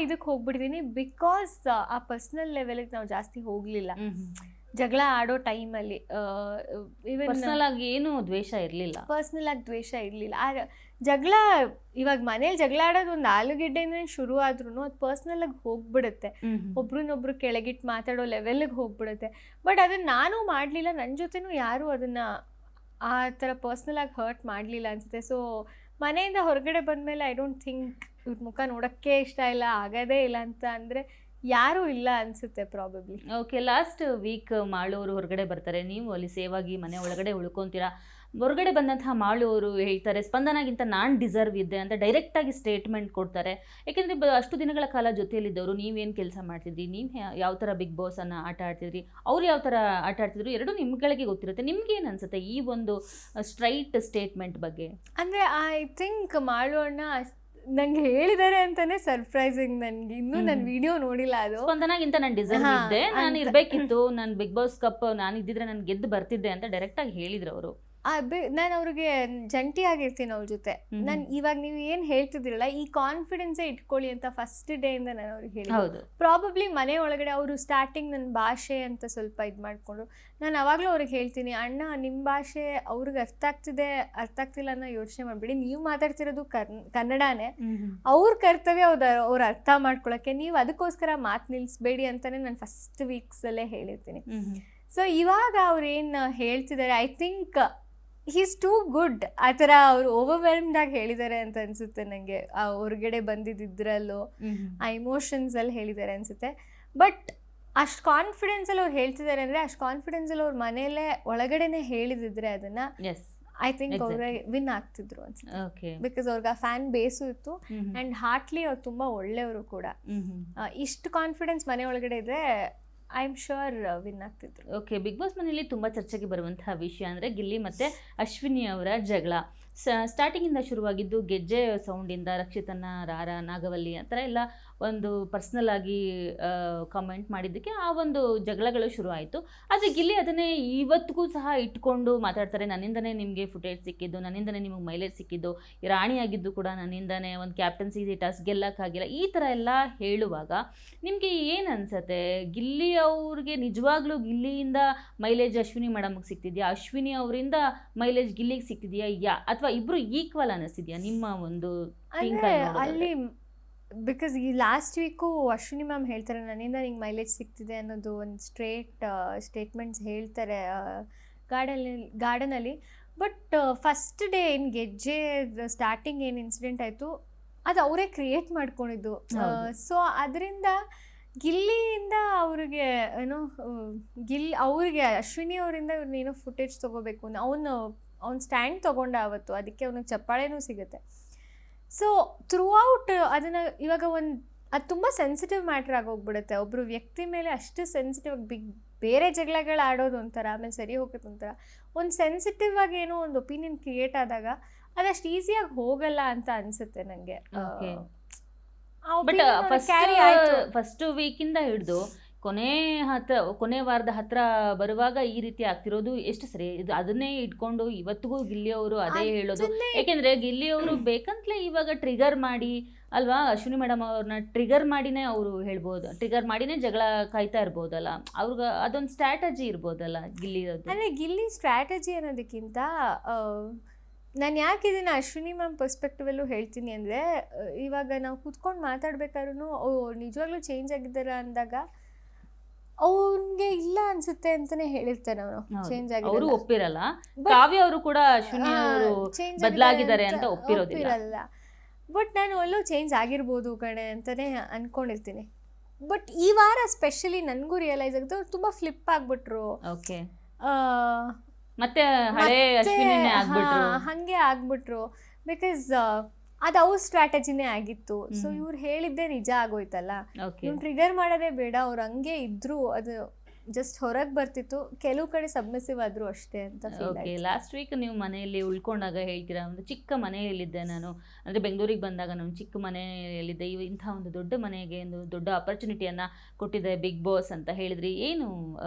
ಇದಕ್ಕೆ ಹೋಗ್ಬಿಡ್ತೀನಿ. ಬಿಕಾಸ್ ಆ ಪರ್ಸ್ನಲ್ ಲೆವೆಲ್ಗೆ ನಾವು ಜಾಸ್ತಿ ಹೋಗಲಿಲ್ಲ ಜಗಳ ಆಡೋ ಟೈಮಲ್ಲಿ. ಈವನ್ ಪರ್ಸ್ನಲ್ ಆಗಿ ಏನು ದ್ವೇಷ ಇರಲಿಲ್ಲ, ಆ ಜಗಳ ಇವಾಗ ಮನೇಲಿ ಜಗಳ ಆಡೋದು ಒಂದು ಆಲೂಗೆಡ್ಡೆನೇ ಶುರು ಆದ್ರೂ ಅದು ಪರ್ಸ್ನಲ್ ಆಗಿ ಹೋಗ್ಬಿಡುತ್ತೆ, ಒಬ್ರನ್ನೊಬ್ರು ಕೆಳಗಿಟ್ಟು ಮಾತಾಡೋ ಲೆವೆಲ್ಗೆ ಹೋಗ್ಬಿಡುತ್ತೆ. ಬಟ್ ಅದನ್ನು ನಾನು ಮಾಡಲಿಲ್ಲ, ನನ್ನ ಜೊತೆನೂ ಯಾರೂ ಅದನ್ನು ಆ ಥರ ಪರ್ಸ್ನಲ್ ಆಗಿ ಹರ್ಟ್ ಮಾಡಲಿಲ್ಲ ಅನಿಸುತ್ತೆ. ಸೊ ಮನೆಯಿಂದ ಹೊರಗಡೆ ಬಂದಮೇಲೆ ಐ ಡೋಂಟ್ ಥಿಂಕ್ ಇವ್ರ ಮುಖ ನೋಡೋಕ್ಕೆ ಇಷ್ಟ ಇಲ್ಲ, ಆಗೋದೇ ಇಲ್ಲ ಅಂತ ಅಂದರೆ ಯಾರೂ ಇಲ್ಲ ಅನಿಸುತ್ತೆ probably. Okay, last week Malu ಅವರು ಹೊರಗಡೆ ಬರ್ತಾರೆ, ನೀವು ಅಲ್ಲಿ ಸೇವ್ ಆಗಿ ಮನೆ ಒಳಗಡೆ ಉಳ್ಕೊತೀರಾ. ಹೊರಗಡೆ ಬಂದಂತಹ ಮಾಳು ಅವರು ಹೇಳ್ತಾರೆ, ಸ್ಪಂದನಾಗಿಂತ ನಾನು ಡಿಸರ್ವ್ ಇದ್ದೆ ಅಂತ ಡೈರೆಕ್ಟಾಗಿ ಸ್ಟೇಟ್ಮೆಂಟ್ ಕೊಡ್ತಾರೆ. ಯಾಕೆಂದರೆ ಅಷ್ಟು ದಿನಗಳ ಕಾಲ ಜೊತೆಯಲ್ಲಿದ್ದವರು, ನೀವೇನು ಕೆಲಸ ಮಾಡ್ತಿದ್ರಿ, ನೀವು ಯಾವ ಥರ ಬಿಗ್ ಬಾಸನ್ನು ಆಟ ಆಡ್ತಿದ್ರಿ, ಅವ್ರು ಯಾವ ಥರ ಆಟ ಆಡ್ತಿದ್ರು, ಎರಡೂ ನಿಮ್ಗಳಿಗೆ ಗೊತ್ತಿರುತ್ತೆ. ನಿಮ್ಗೇನು ಅನಿಸುತ್ತೆ ಈ ಒಂದು ಸ್ಟ್ರೈಟ್ ಸ್ಟೇಟ್ಮೆಂಟ್ ಬಗ್ಗೆ? ಅಂದರೆ ಐ ಥಿಂಕ್ ಮಾಳು ಅಣ್ಣ ನಂಗೆ ಹೇಳಿದ್ದಾರೆ ಅಂತಾನೆ ಸರ್ಪ್ರೈಸಿಂಗ್. ನನಗೆ ಇನ್ನೂ ನನ್ನ ವಿಡಿಯೋ ನೋಡಿಲ್ಲ. ಅದು ಸ್ಪಂದನಾಗಿಂತ ನಾನು ಡಿಸರ್ವ್ ಇದ್ದೆ, ನಾನು ಇರಬೇಕಿತ್ತು, ನಾನು ಬಿಗ್ ಬಾಸ್ ಕಪ್ ನಾನು ಇದ್ದಿದ್ರೆ ನಾನು ಗೆದ್ದು ಬರ್ತಿದ್ದೆ ಅಂತ ಡೈರೆಕ್ಟಾಗಿ ಹೇಳಿದ್ರು ಅವರು. ನಾನು ಅವ್ರಿಗೆ ಜಂಟಿಯಾಗಿರ್ತೀನಿ ಅವ್ರ ಜೊತೆ. ನಾನು ಇವಾಗ ನೀವು ಏನು ಹೇಳ್ತಿದ್ದೀರಲ್ಲ, ಈ ಕಾನ್ಫಿಡೆನ್ಸೇ ಇಟ್ಕೊಳ್ಳಿ ಅಂತ ಫಸ್ಟ್ ಡೇಯಿಂದ ನಾನು ಅವ್ರಿಗೆ ಹೇಳಿ. ಪ್ರಾಬಬ್ಲಿ ಮನೆ ಒಳಗಡೆ ಅವರು ಸ್ಟಾರ್ಟಿಂಗ್ ನನ್ನ ಭಾಷೆ ಅಂತ ಸ್ವಲ್ಪ ಇದು ಮಾಡಿಕೊಂಡ್ರು. ನಾನು ಅವಾಗಲೂ ಅವ್ರಿಗೆ ಹೇಳ್ತೀನಿ, ಅಣ್ಣ ನಿಮ್ಮ ಭಾಷೆ ಅವ್ರಿಗೆ ಅರ್ಥ ಆಗ್ತಿಲ್ಲ ಅನ್ನೋ ಯೋಚನೆ ಮಾಡಬೇಡಿ, ನೀವು ಮಾತಾಡ್ತಿರೋದು ಕನ್ನಡನೇ, ಅವ್ರ ಕರ್ತವ್ಯ ಅವ್ರು ಅರ್ಥ ಮಾಡ್ಕೊಳಕ್ಕೆ, ನೀವು ಅದಕ್ಕೋಸ್ಕರ ಮಾತು ನಿಲ್ಲಿಸ್ಬೇಡಿ ಅಂತಲೇ ನಾನು ಫಸ್ಟ್ ವೀಕ್ಸಲ್ಲೇ ಹೇಳಿರ್ತೀನಿ. ಸೊ ಇವಾಗ ಅವ್ರು ಏನು ಹೇಳ್ತಿದ್ದಾರೆ, I think he's too good. ಆ ಥರ ಅವರು ಓವರ್ವೆಲ್ಮ್ಡ್ ಆಗಿ ಹೇಳಿದ್ದಾರೆ ಅಂತ ಅನಿಸುತ್ತೆ ನನಗೆ. ಆ ಹೊರಗಡೆ ಬಂದಿದ್ದರಲ್ಲೂ ಆ ಇಮೋಷನ್ಸಲ್ಲಿ ಹೇಳಿದ್ದಾರೆ ಅನಿಸುತ್ತೆ. ಬಟ್ ಅಷ್ಟು ಕಾನ್ಫಿಡೆನ್ಸಲ್ಲಿ ಅವ್ರು ಹೇಳ್ತಿದ್ದಾರೆ ಅಂದರೆ, ಅಷ್ಟು ಕಾನ್ಫಿಡೆನ್ಸಲ್ಲಿ ಅವ್ರ ಮನೆಯಲ್ಲೇ ಒಳಗಡೆನೆ ಹೇಳಿದಿದ್ರೆ ಅದನ್ನು, ಎಸ್ ಐ ಥಿಂಕ್ ಅವ್ರೆ ವಿನ್ ಆಗ್ತಿದ್ರು ಅನ್ಸುತ್ತೆ. ಓಕೆ. ಬಿಕಾಸ್ ಅವ್ರಿಗೆ ಆ ಫ್ಯಾನ್ ಬೇಸು ಇತ್ತು ಆ್ಯಂಡ್ ಹಾರ್ಟ್ಲಿ ಅವ್ರು ತುಂಬ ಒಳ್ಳೆಯವರು ಕೂಡ. ಇಷ್ಟು ಕಾನ್ಫಿಡೆನ್ಸ್ ಮನೆ ಒಳಗಡೆ ಇದ್ರೆ ಐ ಆಮ್ ಶ್ಯೂರ್ ವಿನ್ ಆಗ್ತಿದ್ರು. ಓಕೆ. ಬಿಗ್ ಬಾಸ್ ಮನೆಯಲ್ಲಿ ತುಂಬ ಚರ್ಚೆಗೆ ಬರುವಂತಹ ವಿಷಯ ಅಂದರೆ ಗಿಲ್ಲಿ ಮತ್ತು ಅಶ್ವಿನಿ ಅವರ ಜಗಳ. ಸ್ಟಾರ್ಟಿಂಗಿಂದ ಶುರುವಾಗಿದ್ದು ಗೆಜ್ಜೆ ಸೌಂಡಿಂದ ರಕ್ಷಿತನ, ರಾರ, ನಾಗವಲ್ಲಿ ಆ ಥರ ಎಲ್ಲ ಒಂದು ಪರ್ಸ್ನಲ್ ಆಗಿ ಕಾಮೆಂಟ್ ಮಾಡಿದ್ದಕ್ಕೆ ಆ ಒಂದು ಜಗಳಗಳು ಶುರು ಆಯಿತು. ಆದರೆ ಗಿಲ್ಲಿ ಅದನ್ನೇ ಇವತ್ತಿಗೂ ಸಹ ಇಟ್ಕೊಂಡು ಮಾತಾಡ್ತಾರೆ. ನನ್ನಿಂದನೇ ನಿಮಗೆ ಫುಟೇಜ್ ಸಿಕ್ಕಿದ್ದು, ನನ್ನಿಂದನೇ ನಿಮಗೆ ಮೈಲೇಜ್ ಸಿಕ್ಕಿದ್ದು, ಈ ರಾಣಿಯಾಗಿದ್ದು ಕೂಡ ನನ್ನಿಂದನೇ, ಒಂದು ಕ್ಯಾಪ್ಟನ್ಸಿ ಟಾಸ್ ಗೆಲ್ಲಕ್ಕಾಗಿಲ್ಲ, ಈ ಥರ ಎಲ್ಲ ಹೇಳುವಾಗ ನಿಮಗೆ ಏನು ಅನಿಸುತ್ತೆ? ಗಿಲ್ಲಿ ಅವ್ರಿಗೆ ನಿಜವಾಗ್ಲೂ ಗಿಲ್ಲಿಯಿಂದ ಮೈಲೇಜ್ ಅಶ್ವಿನಿ ಮೇಡಮ್ಗೆ ಸಿಗ್ತಿದೆಯಾ, ಅಶ್ವಿನಿ ಅವರಿಂದ ಮೈಲೇಜ್ ಗಿಲ್ಲಿಗೆ ಸಿಗ್ತಿದೆಯಾ, ಅಥವಾ ಇಬ್ಬರು ಈಕ್ವಲ್ ಅನ್ನಿಸ್ತಿದೆಯಾ ನಿಮ್ಮ ಒಂದು ಅಂದರೆ ಅಲ್ಲಿ? ಬಿಕಾಸ್ ಈ ಲಾಸ್ಟ್ ವೀಕು ಅಶ್ವಿನಿ ಮ್ಯಾಮ್ ಹೇಳ್ತಾರೆ ನನ್ನಿಂದ ನಿಂಗೆ ಮೈಲೇಜ್ ಸಿಗ್ತಿದೆ ಅನ್ನೋದು ಒಂದು ಸ್ಟೇಟ್ಮೆಂಟ್ಸ್ ಹೇಳ್ತಾರೆ ಗಾರ್ಡನಲ್ಲಿ. ಬಟ್ ಫಸ್ಟ್ ಡೇ ಏನು ಗೆಜ್ಜೆ ಸ್ಟಾರ್ಟಿಂಗ್ ಏನು ಇನ್ಸಿಡೆಂಟ್ ಆಯಿತು ಅದು ಅವರೇ ಕ್ರಿಯೇಟ್ ಮಾಡ್ಕೊಂಡಿದ್ದು. ಸೊ ಅದರಿಂದ ಗಿಲ್ಲಿಯಿಂದ ಅವ್ರಿಗೆ ಏನೋ ಅವ್ರಿಗೆ ಅಶ್ವಿನಿ ಅವರಿಂದ ಇವ್ರನ್ನೇನೋ ಫುಟೇಜ್ ತೊಗೋಬೇಕು, ಅವ್ನು ಸ್ಟ್ಯಾಂಡ್ ತೊಗೊಂಡ ಅವತ್ತು, ಅದಕ್ಕೆ ಅವ್ನಿಗೆ ಚಪ್ಪಾಳೆನೂ ಸಿಗುತ್ತೆ. ಸೊ ಥ್ರೂ ಔಟ್ ಅದನ್ನು ಇವಾಗ ಅದು ತುಂಬ ಸೆನ್ಸಿಟಿವ್ ಮ್ಯಾಟ್ರ್ ಆಗೋಗ್ಬಿಡುತ್ತೆ. ಒಬ್ಬರು ವ್ಯಕ್ತಿ ಮೇಲೆ ಅಷ್ಟು ಸೆನ್ಸಿಟಿವ್ ಬೇರೆ ಜಗಳಗಳು ಆಡೋದು ಒಂಥರ, ಆಮೇಲೆ ಸರಿ ಹೋಗುತ್ತೆ ಒಂಥರ. ಒಂದು ಸೆನ್ಸಿಟಿವ್ ಆಗಿ ಏನೋ ಒಂದು ಒಪಿನಿಯನ್ ಕ್ರಿಯೇಟ್ ಆದಾಗ ಅದಷ್ಟು ಈಸಿಯಾಗಿ ಹೋಗಲ್ಲ ಅಂತ ಅನಿಸುತ್ತೆ ನನಗೆ. ಬಟ್ ಫಸ್ಟ್ ವೀಕಿಂದ ಹಿಡಿದು ಕೊನೆ ವಾರದ ಹತ್ರ ಬರುವಾಗ ಈ ರೀತಿ ಆಗ್ತಿರೋದು ಎಷ್ಟು ಸರಿ? ಇದು ಅದನ್ನೇ ಇಟ್ಕೊಂಡು ಇವತ್ತಿಗೂ ಗಿಲ್ಲಿ ಅವರು ಅದೇ ಹೇಳೋದು. ಯಾಕೆಂದ್ರೆ ಗಿಲ್ಲಿ ಅವರು ಬೇಕಂತಲೇ ಇವಾಗ ಟ್ರಿಗರ್ ಮಾಡಿ ಅಲ್ವಾ, ಅಶ್ವಿನಿ ಮೇಡಮ್ ಅವ್ರನ್ನ ಟ್ರಿಗರ್ ಮಾಡಿನೇ ಅವರು ಹೇಳ್ಬೋದು, ಟ್ರಿಗರ್ ಮಾಡಿನೇ ಜಗಳ ಕಾಯ್ತಾ ಇರ್ಬೋದಲ್ಲ, ಅವ್ರಿಗೆ ಅದೊಂದು ಸ್ಟ್ರಾಟಜಿ ಇರ್ಬೋದಲ್ಲ ಗಿಲ್ಲಿ. ಅಂದರೆ ಗಿಲ್ಲಿ ಸ್ಟ್ರಾಟಜಿ ಅನ್ನೋದಕ್ಕಿಂತ ನಾನು ಯಾಕೆ ಇದನ್ನು ಅಶ್ವಿನಿ ಮ್ಯಾಮ್ ಪರ್ಸ್ಪೆಕ್ಟಿವಲ್ಲೂ ಹೇಳ್ತೀನಿ ಅಂದರೆ, ಇವಾಗ ನಾವು ಕೂತ್ಕೊಂಡು ಮಾತಾಡ್ಬೇಕಾದ್ರೂ ನಿಜವಾಗ್ಲೂ ಚೇಂಜ್ ಆಗಿದ್ದಾರ ಅಂದಾಗ ಅವ್ನಿಗೆ ಇಲ್ಲ ಅನ್ಸುತ್ತೆ ಅಂತಾನೆ ಹೇಳಿರ್ತಾನೆ ಅವನು. ಚೇಂಜ್ ಆಗಿ ಅವರು ಒಪ್ಪಿರಲ್ಲ. ಕಾವ್ಯ ಅವರು ಕೂಡ ಅಶ್ವಿನಿ ಅವರು ಬದಲಾಗಿದ್ದಾರೆ ಅಂತ ಒಪ್ಪಿರೋದಿಲ್ಲ. ಬಟ್ ನಾನು ಅಲ್ಲೂ ಚೇಂಜ್ ಆಗಿರ್ಬೋದು ಕಣೆ ಅಂತಾನೆ ಅನ್ಕೊಂಡಿರ್ತೀನಿ. ಬಟ್ ಈ ವಾರ ಸ್ಪೆಷಲಿ ನನಗೂ ರಿಯಲೈಸ್ ಆಗುತ್ತೆ ಅವ್ರು ತುಂಬ ಫ್ಲಿಪ್ ಆಗ್ಬಿಟ್ರು. ಓಕೆ. ಮತ್ತೆ ಹಳೆ ಅಶ್ವಿನಿನೇ ಆಗ್ಬಿಟ್ರು, ಹಾಗೆ ಆಗ್ಬಿಟ್ರು. ಬಿಕಾಸ್ ಅದು ಅವ್ರ ಸ್ಟ್ರಾಟಜಿನೇ ಆಗಿತ್ತು. ಸೊ ಇವ್ರು ಹೇಳಿದ್ದೆ ನಿಜ ಆಗೋಯ್ತಲ್ಲ, ಇವ್ನು ಟ್ರಿಗರ್ ಮಾಡೋದೇ ಬೇಡ, ಅವ್ರು ಹಂಗೆ ಇದ್ರು, ಅದು ಜಸ್ಟ್ ಹೊರಗೆ ಬರ್ತಿತ್ತು. ಕೆಲವು ಕಡೆ ಸಬ್ಮಿಸಿವ್ ಆದ್ರು ಅಷ್ಟೇ ಅಂತ. ಓಕೆ. ಲಾಸ್ಟ್ ವೀಕ್ ನೀವು ಮನೆಯಲ್ಲಿ ಉಳ್ಕೊಂಡಾಗ ಹೇಳ್ತೀರಾ, ಒಂದು ಚಿಕ್ಕ ಮನೆಯಲ್ಲಿದ್ದೆ ನಾನು, ಅಂದರೆ ಬೆಂಗಳೂರಿಗೆ ಬಂದಾಗ ನಾನು ಚಿಕ್ಕ ಮನೆಯಲ್ಲಿದ್ದೆ, ಇಂಥ ಒಂದು ದೊಡ್ಡ ಮನೆಗೆ ಒಂದು ದೊಡ್ಡ ಆಪರ್ಚುನಿಟಿಯನ್ನು ಕೊಟ್ಟಿದೆ ಬಿಗ್ ಬಾಸ್ ಅಂತ ಹೇಳಿದ್ರಿ. ಏನು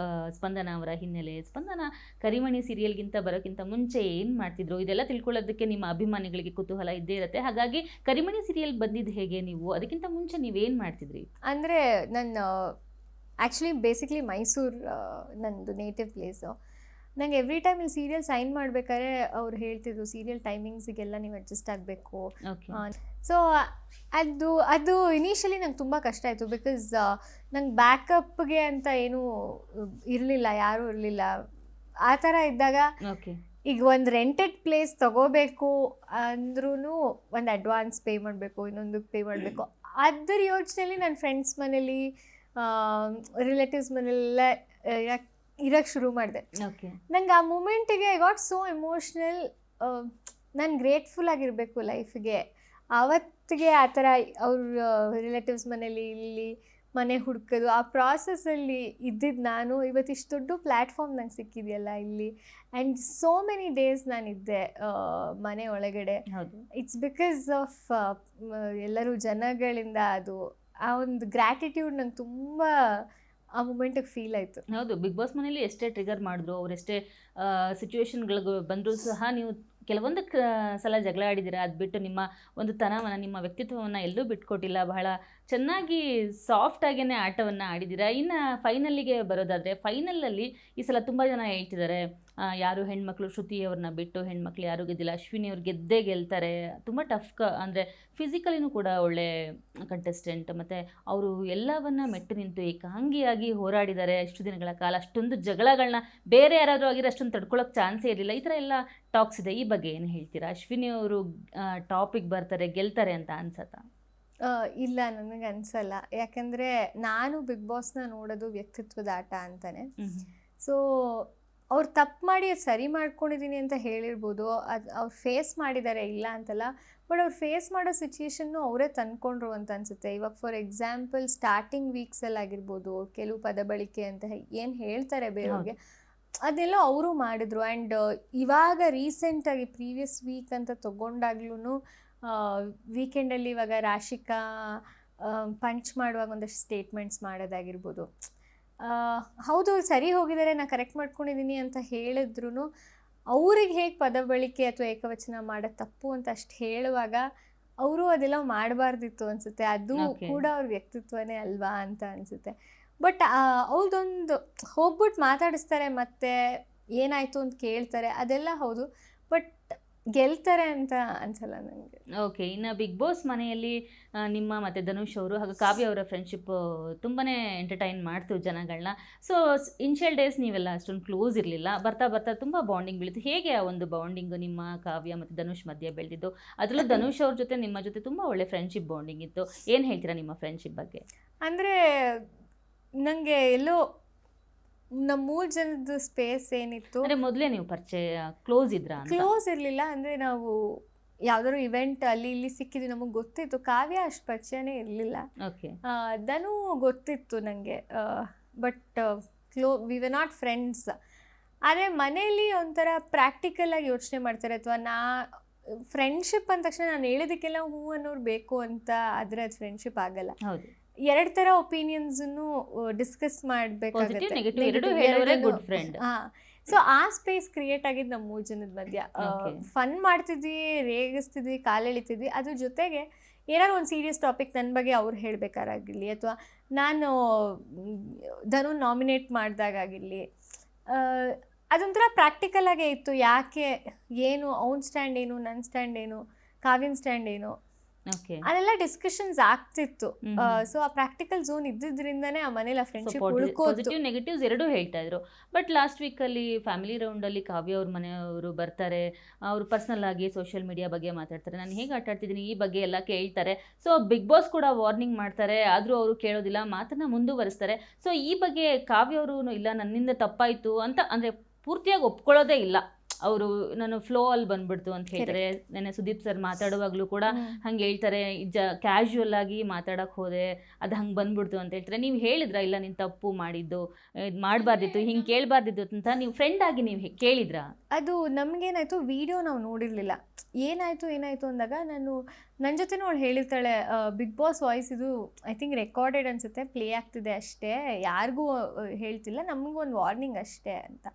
ಸ್ಪಂದನ ಅವರ ಹಿನ್ನೆಲೆ? ಸ್ಪಂದನ ಕರಿಮಣಿ ಸೀರಿಯಲ್ಗಿಂತ ಬರೋಕ್ಕಿಂತ ಮುಂಚೆ ಏನು ಮಾಡ್ತಿದ್ರು? ಇದೆಲ್ಲ ತಿಳ್ಕೊಳ್ಳೋದಕ್ಕೆ ನಿಮ್ಮ ಅಭಿಮಾನಿಗಳಿಗೆ ಕುತೂಹಲ ಇದ್ದೇ ಇರುತ್ತೆ. ಹಾಗಾಗಿ ಕರಿಮಣಿ ಸೀರಿಯಲ್ ಬಂದಿದ್ದು ಹೇಗೆ ನೀವು? ಅದಕ್ಕಿಂತ ಮುಂಚೆ ನೀವೇನು ಮಾಡ್ತಿದ್ರಿ? ಅಂದರೆ ನನ್ನ ಆ್ಯಕ್ಚುಲಿ ಬೇಸಿಕ್ಲಿ ಮೈಸೂರು ನನ್ನದು ನೇಟಿವ್ ಪ್ಲೇಸು. ನಂಗೆ ಎವ್ರಿ ಟೈಮ್ ಇಲ್ಲಿ ಸೀರಿಯಲ್ ಸೈನ್ ಮಾಡಬೇಕಾದ್ರೆ ಅವ್ರು ಹೇಳ್ತಿದ್ರು ಸೀರಿಯಲ್ ಟೈಮಿಂಗ್ಸಿಗೆಲ್ಲ ನೀವು ಅಡ್ಜಸ್ಟ್ ಆಗಬೇಕು. ಸೊ ಅದು ಇನಿಷಿಯಲಿ ನಂಗೆ ತುಂಬ ಕಷ್ಟ ಆಯಿತು. ಬಿಕಾಸ್ ನಂಗೆ ಬ್ಯಾಕಪ್ಗೆ ಅಂತ ಏನೂ ಇರಲಿಲ್ಲ, ಯಾರೂ ಇರಲಿಲ್ಲ. ಆ ಥರ ಇದ್ದಾಗ ಈಗ ಒಂದು ರೆಂಟೆಡ್ ಪ್ಲೇಸ್ ತೊಗೋಬೇಕು ಅಂದ್ರೂ ಒಂದು ಅಡ್ವಾನ್ಸ್ ಪೇ ಮಾಡಬೇಕು, ಇನ್ನೊಂದಕ್ಕೆ ಪೇ ಮಾಡಬೇಕು. ಅದರ ಯೋಚನೆಯಲ್ಲಿ ನನ್ನ ಫ್ರೆಂಡ್ಸ್ ಮನೇಲಿ ರಿಲೇಟಿವ್ಸ್ ಮನೆಯಲ್ಲ ಇರೋಕ್ಕೆ ಶುರು ಮಾಡಿದೆ. ನಂಗೆ ಆ ಮೂಮೆಂಟಿಗೆ ಐ ಗಾಟ್ ಸೋ ಎಮೋಷ್ನಲ್. ನಾನು ಗ್ರೇಟ್ಫುಲ್ ಆಗಿರಬೇಕು ಲೈಫಿಗೆ. ಆವತ್ತಿಗೆ ಆ ಥರ ಅವ್ರ ರಿಲೇಟಿವ್ಸ್ ಮನೇಲಿ ಇಲ್ಲಿ ಮನೆ ಹುಡ್ಕೋದು ಆ ಪ್ರಾಸೆಸ್ಸಲ್ಲಿ ಇದ್ದಿದ್ದು ನಾನು ಇವತ್ತಿಷ್ಟು ದೊಡ್ಡ ಪ್ಲ್ಯಾಟ್ಫಾರ್ಮ್ ನಂಗೆ ಸಿಕ್ಕಿದೆಯಲ್ಲ ಇಲ್ಲಿ. ಆ್ಯಂಡ್ ಸೋ ಮೆನಿ ಡೇಸ್ ನಾನಿದ್ದೆ ಮನೆ ಒಳಗಡೆ. ಇಟ್ಸ್ ಬಿಕಾಸ್ ಆಫ್ ಎಲ್ಲರೂ ಜನಗಳಿಂದ ಅದು ಆ ಒಂದು ಗ್ರ್ಯಾಟಿಟ್ಯೂಡ್ ನಂಗೆ ತುಂಬ ಆ ಮೂಮೆಂಟಿಗೆ ಫೀಲ್ ಆಯಿತು. ಹೌದು, ಬಿಗ್ ಬಾಸ್ ಮನೇಲಿ ಎಷ್ಟೇ ಟ್ರಿಗರ್ ಮಾಡಿದ್ರು, ಅವರೆಷ್ಟೇ ಸಿಚುವೇಶನ್ಗಳಿಗೆ ಬಂದರೂ ಸಹ ನೀವು ಕೆಲವೊಂದು ಸಲ ಜಗಳ ಆಡಿದ್ದೀರಾ. ಅದು ಬಿಟ್ಟು ನಿಮ್ಮ ಒಂದು ತನವನ್ನು, ನಿಮ್ಮ ವ್ಯಕ್ತಿತ್ವವನ್ನು ಎಲ್ಲೂ ಬಿಟ್ಕೊಟ್ಟಿಲ್ಲ. ಬಹಳ ಚೆನ್ನಾಗಿ ಸಾಫ್ಟಾಗೇ ಆಟವನ್ನು ಆಡಿದ್ದೀರಾ. ಇನ್ನು ಫೈನಲ್ಲಿಗೆ ಬರೋದಾದರೆ, ಫೈನಲಲ್ಲಿ ಈ ಸಲ ತುಂಬ ಜನ ಹೇಳ್ತಿದ್ದಾರೆ ಯಾರು ಹೆಣ್ಮಕ್ಳು ಶ್ರುತಿ ಅವ್ರನ್ನ ಬಿಟ್ಟು ಹೆಣ್ಮಕ್ಳು ಯಾರು ಗೆದ್ದಿಲ್ಲ, ಅಶ್ವಿನಿ ಅವ್ರು ಗೆದ್ದೇ ಗೆಲ್ತಾರೆ, ತುಂಬ ಟಫ್ ಅಂದರೆ ಫಿಸಿಕಲಿನೂ ಕೂಡ ಒಳ್ಳೆ ಕಂಟೆಸ್ಟೆಂಟ್, ಮತ್ತು ಅವರು ಎಲ್ಲವನ್ನ ಮೆಟ್ಟು ನಿಂತು ಏಕಾಂಗಿಯಾಗಿ ಹೋರಾಡಿದ್ದಾರೆ ಅಷ್ಟು ದಿನಗಳ ಕಾಲ. ಅಷ್ಟೊಂದು ಜಗಳಗಳನ್ನ ಬೇರೆ ಯಾರಾದರೂ ಆಗಿರೋ ಅಷ್ಟೊಂದು ತಡ್ಕೊಳ್ಳೋಕೆ ಚಾನ್ಸೇ ಇರಲಿಲ್ಲ. ಈ ಥರ ಎಲ್ಲ ಟಾಕ್ಸ್ ಇದೆ, ಈ ಬಗ್ಗೆ ಏನು ಹೇಳ್ತೀರಾ? ಅಶ್ವಿನಿ ಅವರು ಟಾಪಿಗೆ ಬರ್ತಾರೆ, ಗೆಲ್ತಾರೆ ಅಂತ ಅನ್ಸತ್ತಾ? ಇಲ್ಲ, ನನಗೆ ಅನ್ಸಲ್ಲ. ಯಾಕಂದರೆ ನಾನು ಬಿಗ್ ಬಾಸ್ನ ನೋಡೋದು ವ್ಯಕ್ತಿತ್ವದ ಆಟ ಅಂತಾನೆ. ಸೊ ಅವ್ರು ತಪ್ಪು ಮಾಡಿ ಸರಿ ಮಾಡ್ಕೊಂಡಿದ್ದೀನಿ ಅಂತ ಹೇಳಿರ್ಬೋದು, ಅದು ಅವ್ರು ಫೇಸ್ ಮಾಡಿದ್ದಾರೆ, ಇಲ್ಲ ಅಂತಲ್ಲ. ಬಟ್ ಅವ್ರು ಫೇಸ್ ಮಾಡೋ ಸಿಚುಯೇಷನ್ನು ಅವರೇ ತಂದ್ಕೊಂಡ್ರು ಅಂತ ಅನಿಸುತ್ತೆ. ಇವಾಗ ಫಾರ್ ಎಕ್ಸಾಂಪಲ್ ಸ್ಟಾರ್ಟಿಂಗ್ ವೀಕ್ಸಲ್ಲಿ ಆಗಿರ್ಬೋದು, ಕೆಲವು ಪದ ಬಳಕೆ ಅಂತ ಏನು ಹೇಳ್ತಾರೆ ಬೇರೆಯವ್ರಿಗೆ, ಅದೆಲ್ಲ ಅವರು ಮಾಡಿದ್ರು. ಆ್ಯಂಡ್ ಇವಾಗ ರೀಸೆಂಟಾಗಿ ಪ್ರೀವಿಯಸ್ ವೀಕ್ ಅಂತ ತೊಗೊಂಡಾಗ್ಲೂ ವೀಕೆಂಡಲ್ಲಿ ಇವಾಗ ರಾಶಿಕಾ ಪಂಚ್ ಮಾಡುವಾಗ ಒಂದಷ್ಟು ಸ್ಟೇಟ್ಮೆಂಟ್ಸ್ ಮಾಡೋದಾಗಿರ್ಬೋದು, ಹೌದು ಸರಿ ಹೋಗಿದ್ದಾರೆ, ನಾನು ಕರೆಕ್ಟ್ ಮಾಡ್ಕೊಂಡಿದ್ದೀನಿ ಅಂತ ಹೇಳಿದ್ರು ಅವ್ರಿಗೆ ಹೇಗೆ ಪದ ಬಳಕೆ ಅಥವಾ ಏಕವಚನ ಮಾಡೋದು ತಪ್ಪು ಅಂತ ಅಷ್ಟು ಹೇಳುವಾಗ ಅವರು ಅದೆಲ್ಲ ಮಾಡಬಾರ್ದಿತ್ತು ಅನಿಸುತ್ತೆ. ಅದು ಕೂಡ ಅವ್ರ ವ್ಯಕ್ತಿತ್ವನೇ ಅಲ್ವಾ ಅಂತ ಅನಿಸುತ್ತೆ. ಬಟ್ ಅವ್ರದ್ದೊಂದು ಹೋಗ್ಬಿಟ್ಟು ಮಾತಾಡಿಸ್ತಾರೆ, ಮತ್ತು ಏನಾಯಿತು ಅಂತ ಕೇಳ್ತಾರೆ, ಅದೆಲ್ಲ ಹೌದು. ಬಟ್ ಗೆಲ್ತಾರೆ ಅಂತ ಅನ್ಸಲ್ಲ ನನಗೆ. ಓಕೆ, ಇನ್ನು ಬಿಗ್ ಬಾಸ್ ಮನೆಯಲ್ಲಿ ನಿಮ್ಮ ಮತ್ತು ಧನುಷ್ ಅವರು ಹಾಗೂ ಕಾವ್ಯ ಅವರ ಫ್ರೆಂಡ್ಶಿಪ್ ತುಂಬಾ ಎಂಟರ್ಟೈನ್ ಮಾಡ್ತು ಜನಗಳನ್ನ. ಸೊ ಇನ್ಷಿಯಲ್ ಡೇಸ್ ನೀವೆಲ್ಲ ಅಷ್ಟೊಂದು ಕ್ಲೋಸ್ ಇರಲಿಲ್ಲ, ಬರ್ತಾ ಬರ್ತಾ ತುಂಬ ಬಾಂಡಿಂಗ್ ಬೆಳೀತು. ಹೇಗೆ ಆ ಒಂದು ಬಾಂಡಿಂಗ್ ನಿಮ್ಮ ಕಾವ್ಯ ಮತ್ತು ಧನುಷ್ ಮಧ್ಯೆ ಬೆಳೆದಿದ್ದು? ಅದರಲ್ಲೂ ಧನುಷ್ ಅವ್ರ ಜೊತೆ ನಿಮ್ಮ ಜೊತೆ ತುಂಬ ಒಳ್ಳೆ ಫ್ರೆಂಡ್ಶಿಪ್ ಬಾಂಡಿಂಗ್ ಇತ್ತು. ಏನು ಹೇಳ್ತೀರಾ ನಿಮ್ಮ ಫ್ರೆಂಡ್ಶಿಪ್ ಬಗ್ಗೆ? ಅಂದರೆ ನನಗೆ ಎಲ್ಲೋ ನಮ್ಮ 3 ಜನದ ಸ್ಪೇಸ್ ಏನಿತ್ತು, ಅಂದರೆ ಮೊದಲೇ ನೀವು ಪರಿಚಯ ಕ್ಲೋಸ್ ಇದ್ರಾ? ಕ್ಲೋಸ್ ಇರಲಿಲ್ಲ. ಅಂದರೆ ನಾವು ಯಾವ್ದಾದ್ರು ಇವೆಂಟ್ ಅಲ್ಲಿ ಇಲ್ಲಿ ಸಿಕ್ಕಿದ್ವಿ, ನಮಗೆ ಗೊತ್ತಿತ್ತು. ಕಾವ್ಯ ಅಷ್ಟು ಪರಿಚಯನೇ ಇರಲಿಲ್ಲ. ಓಕೆ, ಧನು ಗೊತ್ತಿತ್ತು ನನಗೆ, but we were not friends. ಆದರೆ ಮನೆಯಲ್ಲಿ ಒಂಥರ ಪ್ರಾಕ್ಟಿಕಲಾಗಿ ಯೋಚನೆ ಮಾಡ್ತಾರೆ, ಅಥವಾ ಫ್ರೆಂಡ್ಶಿಪ್ ಅಂದ ತಕ್ಷಣ ನಾನು ಹೇಳಿದಕ್ಕೆಲ್ಲ ಹೂ ಅನ್ನೋರು ಬೇಕು ಅಂತ ಆದರೆ ಅದು ಫ್ರೆಂಡ್ಶಿಪ್ ಆಗಲ್ಲ. ಹೌದು, 2 ಥರ ಒಪಿನಿಯನ್ಸನ್ನು ಡಿಸ್ಕಸ್ ಮಾಡಬೇಕಾಗುತ್ತೆ. ಸೊ ಆ ಸ್ಪೇಸ್ ಕ್ರಿಯೇಟ್ ಆಗಿದ್ದು ನಮ್ಮ 3 ಜನದ ಮಧ್ಯ. ಫನ್ ಮಾಡ್ತಿದ್ವಿ, ರೇಗಿಸ್ತಿದ್ವಿ, ಕಾಲೆಳಿತಿದ್ವಿ. ಅದ್ರ ಜೊತೆಗೆ ಏನಾದ್ರು ಒಂದು ಸೀರಿಯಸ್ ಟಾಪಿಕ್ ನನ್ನ ಬಗ್ಗೆ ಅವ್ರು ಹೇಳಬೇಕಾಗಿರಲಿ, ಅಥವಾ ನಾನು ಧನು ನಾಮಿನೇಟ್ ಮಾಡಿದಾಗಿರಲಿ, ಅದೊಂಥರ ಪ್ರಾಕ್ಟಿಕಲ್ ಆಗೇ ಇತ್ತು. ಯಾಕೆ, ಏನು, ಅವ್ನ ಸ್ಟ್ಯಾಂಡ್ ಏನು, ನನ್ನ ಸ್ಟ್ಯಾಂಡ್ ಏನು, ಕಾವ್ಯನ್ ಸ್ಟ್ಯಾಂಡ್ ಏನು, ಅದೆಲ್ಲ ಡಿಸ್ಕಷನ್ಸ್ ಆಗ್ತಿತ್ತು. ಸೊ ಆ ಪ್ರಾಕ್ಟಿಕಲ್ ಝೋನ್ ಇದ್ದಿದ್ರಿಂದನೇ ಆ ಮನೇಲಿ ಆ ಫ್ರೆಂಡ್ಶಿಪ್ ಉಳ್ಕೋತು. ಪಾಸಿಟಿವ್ ನೆಗೆಟಿವ್ಸ್ ಎರಡೂ ಹೇಳ್ತಾ ಇದ್ರು. ಬಟ್ ಲಾಸ್ಟ್ ವೀಕಲ್ಲಿ ಫ್ಯಾಮಿಲಿ ರೌಂಡಲ್ಲಿ ಕಾವ್ಯ ಅವ್ರ ಮನೆಯವರು ಬರ್ತಾರೆ, ಅವರು ಪರ್ಸ್ನಲ್ ಆಗಿ ಸೋಷಿಯಲ್ ಮೀಡಿಯಾ ಬಗ್ಗೆ ಮಾತಾಡ್ತಾರೆ, ನಾನು ಹೇಗೆ ಆಟ ಆಡ್ತಿದ್ದೀನಿ ಈ ಬಗ್ಗೆ ಎಲ್ಲ ಕೇಳ್ತಾರೆ. ಸೊ ಬಿಗ್ ಬಾಸ್ ಕೂಡ ವಾರ್ನಿಂಗ್ ಮಾಡ್ತಾರೆ, ಆದರೂ ಅವರು ಕೇಳೋದಿಲ್ಲ, ಮಾತನ್ನ ಮುಂದುವರಿಸ್ತಾರೆ. ಸೊ ಈ ಬಗ್ಗೆ ಕಾವ್ಯ ಅವರು ಇಲ್ಲ ನನ್ನಿಂದ ತಪ್ಪಾಯಿತು ಅಂತ ಅಂದರೆ ಪೂರ್ತಿಯಾಗಿ ಒಪ್ಕೊಳ್ಳೋದೇ ಇಲ್ಲ. ಅವರು ನಾನು ಫ್ಲೋ ಅಲ್ಲಿ ಬಂದ್ಬಿಡ್ತು ಅಂತ ಹೇಳ್ತಾರೆ. ನೆನ್ನೆ ಸುದೀಪ್ ಸರ್ ಮಾತಾಡುವಾಗಲೂ ಕೂಡ ಹಂಗೆ ಹೇಳ್ತಾರೆ, ಕ್ಯಾಶುವಲ್ ಆಗಿ ಮಾತಾಡಕ್ಕೆ ಹೋದೆ, ಅದು ಹಂಗೆ ಬಂದ್ಬಿಡ್ತು ಅಂತ ಹೇಳ್ತಾರೆ. ನೀವು ಹೇಳಿದ್ರಾ ಇಲ್ಲ ನೀನು ತಪ್ಪು ಮಾಡಿದ್ದು, ಇದು ಮಾಡಬಾರ್ದಿತ್ತು, ಹಿಂಗೆ ಕೇಳಬಾರ್ದಿತ್ತು ಅಂತ ನೀವು ಫ್ರೆಂಡ್ ಆಗಿ ನೀವು ಕೇಳಿದ್ರಾ? ಅದು ನಮಗೇನಾಯಿತು, ವಿಡಿಯೋ ನಾವು ನೋಡಿರಲಿಲ್ಲ. ಏನಾಯಿತು ಅಂದಾಗ ನನ್ನ ಜೊತೆನೂ ಅವಳು ಹೇಳಿರ್ತಾಳೆ, ಬಿಗ್ ಬಾಸ್ ವಾಯ್ಸ್ ಇದು ಐ ಥಿಂಕ್ ರೆಕಾರ್ಡೆಡ್ ಅನಿಸುತ್ತೆ, ಪ್ಲೇ ಆಗ್ತಿದೆ ಅಷ್ಟೇ, ಯಾರಿಗೂ ಹೇಳ್ತಿಲ್ಲ, ನಮಗೂ ಒಂದು ವಾರ್ನಿಂಗ್ ಅಷ್ಟೇ ಅಂತ.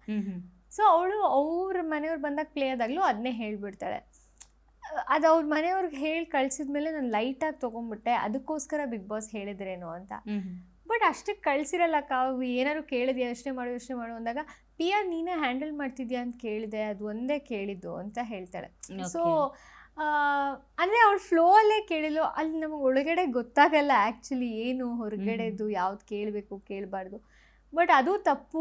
ಸೊ ಅವಳು ಅವ್ರ ಮನೆಯವ್ರು ಬಂದಾಗ ಪ್ಲೇ ಆದಾಗಲೂ ಅದನ್ನೇ ಹೇಳಿಬಿಡ್ತಾಳೆ. ಅದು ಅವ್ರ ಮನೆಯವ್ರಿಗೆ ಹೇಳಿ ಕಳಿಸಿದ್ಮೇಲೆ ನಾನು ಲೈಟಾಗಿ ತೊಗೊಂಡ್ಬಿಟ್ಟೆ, ಅದಕ್ಕೋಸ್ಕರ ಬಿಗ್ ಬಾಸ್ ಹೇಳಿದ್ರೇನೋ ಅಂತ. ಬಟ್ ಅಷ್ಟಕ್ಕೆ ಕಳಿಸಿರಲ್ಲ. ಏನಾದ್ರು ಕೇಳಿದ್ಯಾ, ಯೋಚನೆ ಮಾಡು ಅಂದಾಗ ಪಿಯಾ ನೀನೇ ಹ್ಯಾಂಡಲ್ ಮಾಡ್ತಿದ್ಯಾ ಅಂತ ಕೇಳಿದೆ, ಅದು ಒಂದೇ ಕೇಳಿದ್ದು ಅಂತ ಹೇಳ್ತಾಳೆ. ಸೊ ಅಂದರೆ ಅವಳು ಫ್ಲೋ ಅಲ್ಲೇ ಕೇಳಿದ್ಲು, ಅಲ್ಲಿ ನಮಗೆ ಒಳಗಡೆ ಗೊತ್ತಾಗಲ್ಲ ಆ್ಯಕ್ಚುಲಿ ಏನು ಹೊರಗಡೆದು ಯಾವ್ದು ಕೇಳಬೇಕು ಕೇಳಬಾರ್ದು. ಬಟ್ ಅದು ತಪ್ಪು,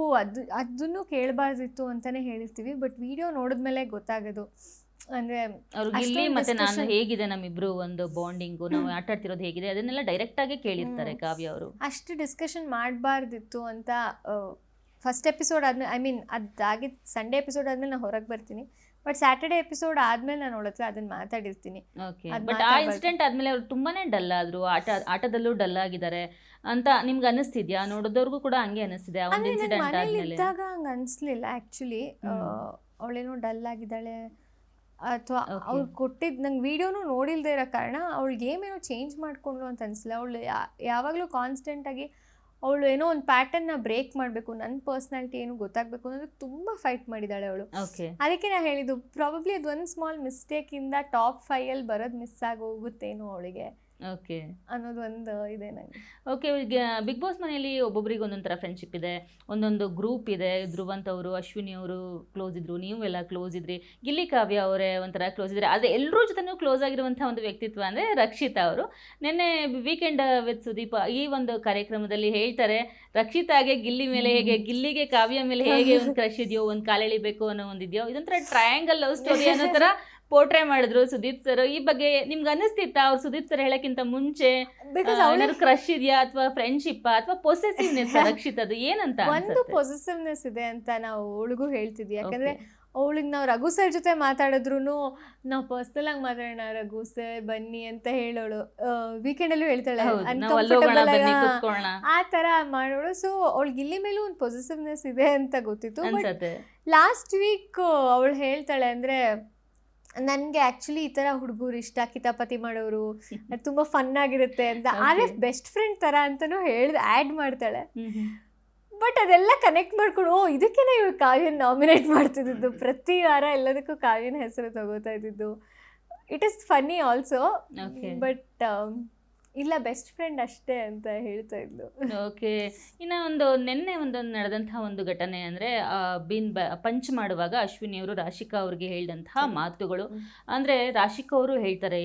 ಅದನ್ನು ಕೇಳಬಾರ್ದಿತ್ತು ಅಂತಲೇ ಹೇಳಿರ್ತೀವಿ. ಬಟ್ ವಿಡಿಯೋ ನೋಡಿದ್ಮೇಲೆ ಗೊತ್ತಾಗೋದು. ಅಂದರೆ ಅವ್ರಿಗೆ ಮತ್ತೆ ನಾನು ಹೇಗಿದೆ ನಮ್ಮಿಬ್ರು ಒಂದು ಬಾಂಡಿಂಗು, ನಾವು ಆಟ ಆಡ್ತಿರೋದು ಹೇಗಿದೆ, ಅದನ್ನೆಲ್ಲ ಡೈರೆಕ್ಟಾಗಿ ಕೇಳಿರ್ತಾರೆ ಕಾವ್ಯ ಅವರು. ಅಷ್ಟು ಡಿಸ್ಕಷನ್ ಮಾಡಬಾರ್ದಿತ್ತು ಅಂತ ಫಸ್ಟ್ ಎಪಿಸೋಡ್ ಆದಮೇಲೆ, ಐ ಮೀನ್ ಅದಾಗಿದ್ದು ಸಂಡೇ ಎಪಿಸೋಡ್ ಆದಮೇಲೆ ನಾನು ಹೊರಗೆ ಬರ್ತೀನಿ. ಬಟ್ ಸ್ಯಾಟರ್ಡೇ ಎಪಿಸೋಡ್ ಆದಮೇಲೆ ನಾನು ಅವಳ ಹತ್ರ ಅದನ್ನು ಮಾತಾಡಿರ್ತೀನಿ. ಓಕೆ, ಬಟ್ ಆ ಇನ್ಸಿಡೆಂಟ್ ಆದಮೇಲೆ ಅವ್ರು ತುಂಬಾ ಡಲ್ ಆದರು, ಆಟದಲ್ಲೂ ಡಲ್ ಆಗಿದ್ದಾರೆ ಅಂತ ನಿಮ್ಗೆ ಅನ್ನಿಸ್ತಿದ್ಯಾ? ನೋಡೋದವ್ರಿಗೂ ಕೂಡ ಹಂಗೆ ಅನ್ನಿಸ್ತಿದೆ ಆ ಒಂದು ಇನ್ಸಿಡೆಂಟ್ ಆದಮೇಲೆ? ಇದ್ದಾಗ ಹಂಗೆ ಅನಿಸ್ಲಿಲ್ಲ ಆ್ಯಕ್ಚುಲಿ. ಅವಳೇನೋ ಡಲ್ ಆಗಿದ್ದಾಳೆ ಅಥವಾ ಅವ್ರು ಕೊಟ್ಟಿದ್ದು ನಂಗೆ ವೀಡಿಯೋನೂ ನೋಡಿಲ್ದೇ ಇರೋ ಕಾರಣ ಅವಳು ಗೇಮೇನೋ ಚೇಂಜ್ ಮಾಡಿಕೊಂಡ್ಲು ಅಂತ ಅನಿಸ್ಲಿಲ್ಲ. ಅವಳು ಯಾವಾಗಲೂ ಕಾನ್ಸ್ಟೆಂಟಾಗಿ ಅವಳು ಏನೋ ಒಂದು ಪ್ಯಾಟರ್ನ್ನ ಬ್ರೇಕ್ ಮಾಡಬೇಕು, ನನ್ನ ಪರ್ಸ್ನಾಲಿಟಿ ಏನು ಗೊತ್ತಾಗಬೇಕು ಅನ್ನೋದಕ್ಕೆ ತುಂಬ ಫೈಟ್ ಮಾಡಿದ್ದಾಳೆ ಅವಳು. ಅದಕ್ಕೆ ನಾನು ಹೇಳಿದ್ದು ಪ್ರಾಬಬ್ಲಿ ಅದು ಒಂದು ಸ್ಮಾಲ್ ಮಿಸ್ಟೇಕಿಂದ ಟಾಪ್ 5 ಬರೋದು ಮಿಸ್ ಆಗೋಗುತ್ತೇನೋ ಅವಳಿಗೆ. ಓಕೆ ಅನ್ನೋದು ಒಂದು ಇದೆ ನನಗೆ. ಓಕೆ. ಈಗ ಬಿಗ್ ಬಾಸ್ ಮನೆಯಲ್ಲಿ ಒಬ್ಬೊಬ್ರಿಗೆ ಒಂದೊಂದು ಥರ ಫ್ರೆಂಡ್ಶಿಪ್ ಇದೆ, ಒಂದೊಂದು ಗ್ರೂಪ್ ಇದೆ. ಧ್ರುವಂತ್ ಅವರು, ಅಶ್ವಿನಿ ಅವರು ಕ್ಲೋಸ್ ಇದ್ರು, ನೀವು ಎಲ್ಲ ಕ್ಲೋಸ್ ಇದ್ರಿ, ಗಿಲ್ಲಿ ಕಾವ್ಯ ಅವರೇ ಒಂಥರ ಕ್ಲೋಸ್ ಇದ್ರಿ. ಆದರೆ ಎಲ್ಲರೂ ಜೊತೆನೂ ಕ್ಲೋಸ್ ಆಗಿರುವಂಥ ಒಂದು ವ್ಯಕ್ತಿತ್ವ ಅಂದರೆ ರಕ್ಷಿತಾ ಅವರು. ನಿನ್ನೆ ವೀಕೆಂಡ್ ವಿತ್ ಸುದೀಪ್ ಈ ಒಂದು ಕಾರ್ಯಕ್ರಮದಲ್ಲಿ ಹೇಳ್ತಾರೆ, ರಕ್ಷಿತಾಗೆ ಗಿಲ್ಲಿ ಮೇಲೆ ಹೇಗೆ, ಗಿಲ್ಲಿಗೆ ಕಾವ್ಯ ಮೇಲೆ ಹೇಗೆ ಒಂದು ಕ್ರಶ್ ಇದೆಯೋ, ಒಂದು ಕಾಲೆಳಿಬೇಕು ಅನ್ನೋ ಒಂದಿದೆಯೋ, ಇದೊಂಥರ ಟ್ರಯಾಂಗಲ್ ಲವ್ ಸ್ಟೋರಿ ಅನ್ನೋ ಥರ ಪೋರ್ಟ್ರೇ ಮಾಡಿದ್ರು ಸುದೀಪ್ ಸರ್. ಈ ಬಗ್ಗೆ ನಿಮ್ಗೆ ಅನಿಸ್ತಿತ್ತಾ ಅವ್ರು ಸುದೀಪ್ ಸರ್ ಹೇಳಕ್ಕಿಂತ ಮುಂಚೆ ಏನಾದ್ರು ಕ್ರಶ್ ಇದೆಯಾ ಅಥವಾ ಫ್ರೆಂಡ್ಶಿಪ್ ಅಥವಾ ಪೊಸೆಸಿವ್ನೆಸ್ ರಕ್ಷಿತದು ಏನಂತ ಒಂದು ಪೊಸೆಸಿವ್ನೆಸ್ ಇದೆ ಅಂತ ನಾವು ಅವಳಿಗೂ ಹೇಳ್ತಿದ್ವಿ. ಯಾಕಂದ್ರೆ ಅವಳಿಗೆ ನಾವು ರಘು ಸರ್ ಜೊತೆ ಮಾತಾಡಿದ್ರು ನಾವು ಪರ್ಸನಲ್ ಆಗಿ ಮಾತಾಡೋಣ ರಘು ಸರ್ ಬನ್ನಿ ಅಂತ ಹೇಳೋಳು, ವೀಕೆಂಡಲ್ಲೂ ಹೇಳ್ತಾಳೆ ಆ ತರ ಮಾಡೋಳು. ಸೊ ಅವಳಿಗೆ ಇಲ್ಲಿ ಮೇಲೂ ಒಂದು ಪೊಸೆಸಿವ್ನೆಸ್ ಇದೆ ಅಂತ ಗೊತ್ತಿತ್ತು. ಬಟ್ ಲಾಸ್ಟ್ ವೀಕ್ ಅವಳು ಹೇಳ್ತಾಳೆ ಅಂದ್ರೆ ನನಗೆ ಆ್ಯಕ್ಚುಲಿ ಈ ಥರ ಹುಡುಗರು ಇಷ್ಟ, ಕಿತಾಪತಿ ಮಾಡೋರು, ಅದು ತುಂಬ ಫನ್ ಆಗಿರುತ್ತೆ ಅಂತ. ಆದರೆ ಬೆಸ್ಟ್ ಫ್ರೆಂಡ್ ಥರ ಅಂತಲೂ ಆ್ಯಡ್ ಮಾಡ್ತಾಳೆ. ಬಟ್ ಅದೆಲ್ಲ ಕನೆಕ್ಟ್ ಮಾಡ್ಕೊಂಡು ಇದಕ್ಕೇನೆ ಇವ್ರು ಕಾವ್ಯನ ನಾಮಿನೇಟ್ ಮಾಡ್ತಿದ್ದು, ಪ್ರತಿ ವಾರ ಎಲ್ಲದಕ್ಕೂ ಕಾವ್ಯನ ಹೆಸರು ತಗೋತಾ ಇದ್ದಿದ್ದು. It is funny also. But ಇಲ್ಲ, ಬೆಸ್ಟ್ ಫ್ರೆಂಡ್ ಅಷ್ಟೇ ಅಂತ ಹೇಳ್ತಾ ಇದ್ಲು. ಓಕೆ. ಇನ್ನು ನಿನ್ನೆ ನಡೆದಂತಹ ಒಂದು ಘಟನೆ ಅಂದರೆ ಪಂಚ್ ಮಾಡುವಾಗ ಅಶ್ವಿನಿ ಅವರು ರಾಶಿಕಾ ಅವ್ರಿಗೆ ಹೇಳಿದಂತಹ ಮಾತುಗಳು. ಅಂದರೆ ರಾಶಿಕಾ ಅವರು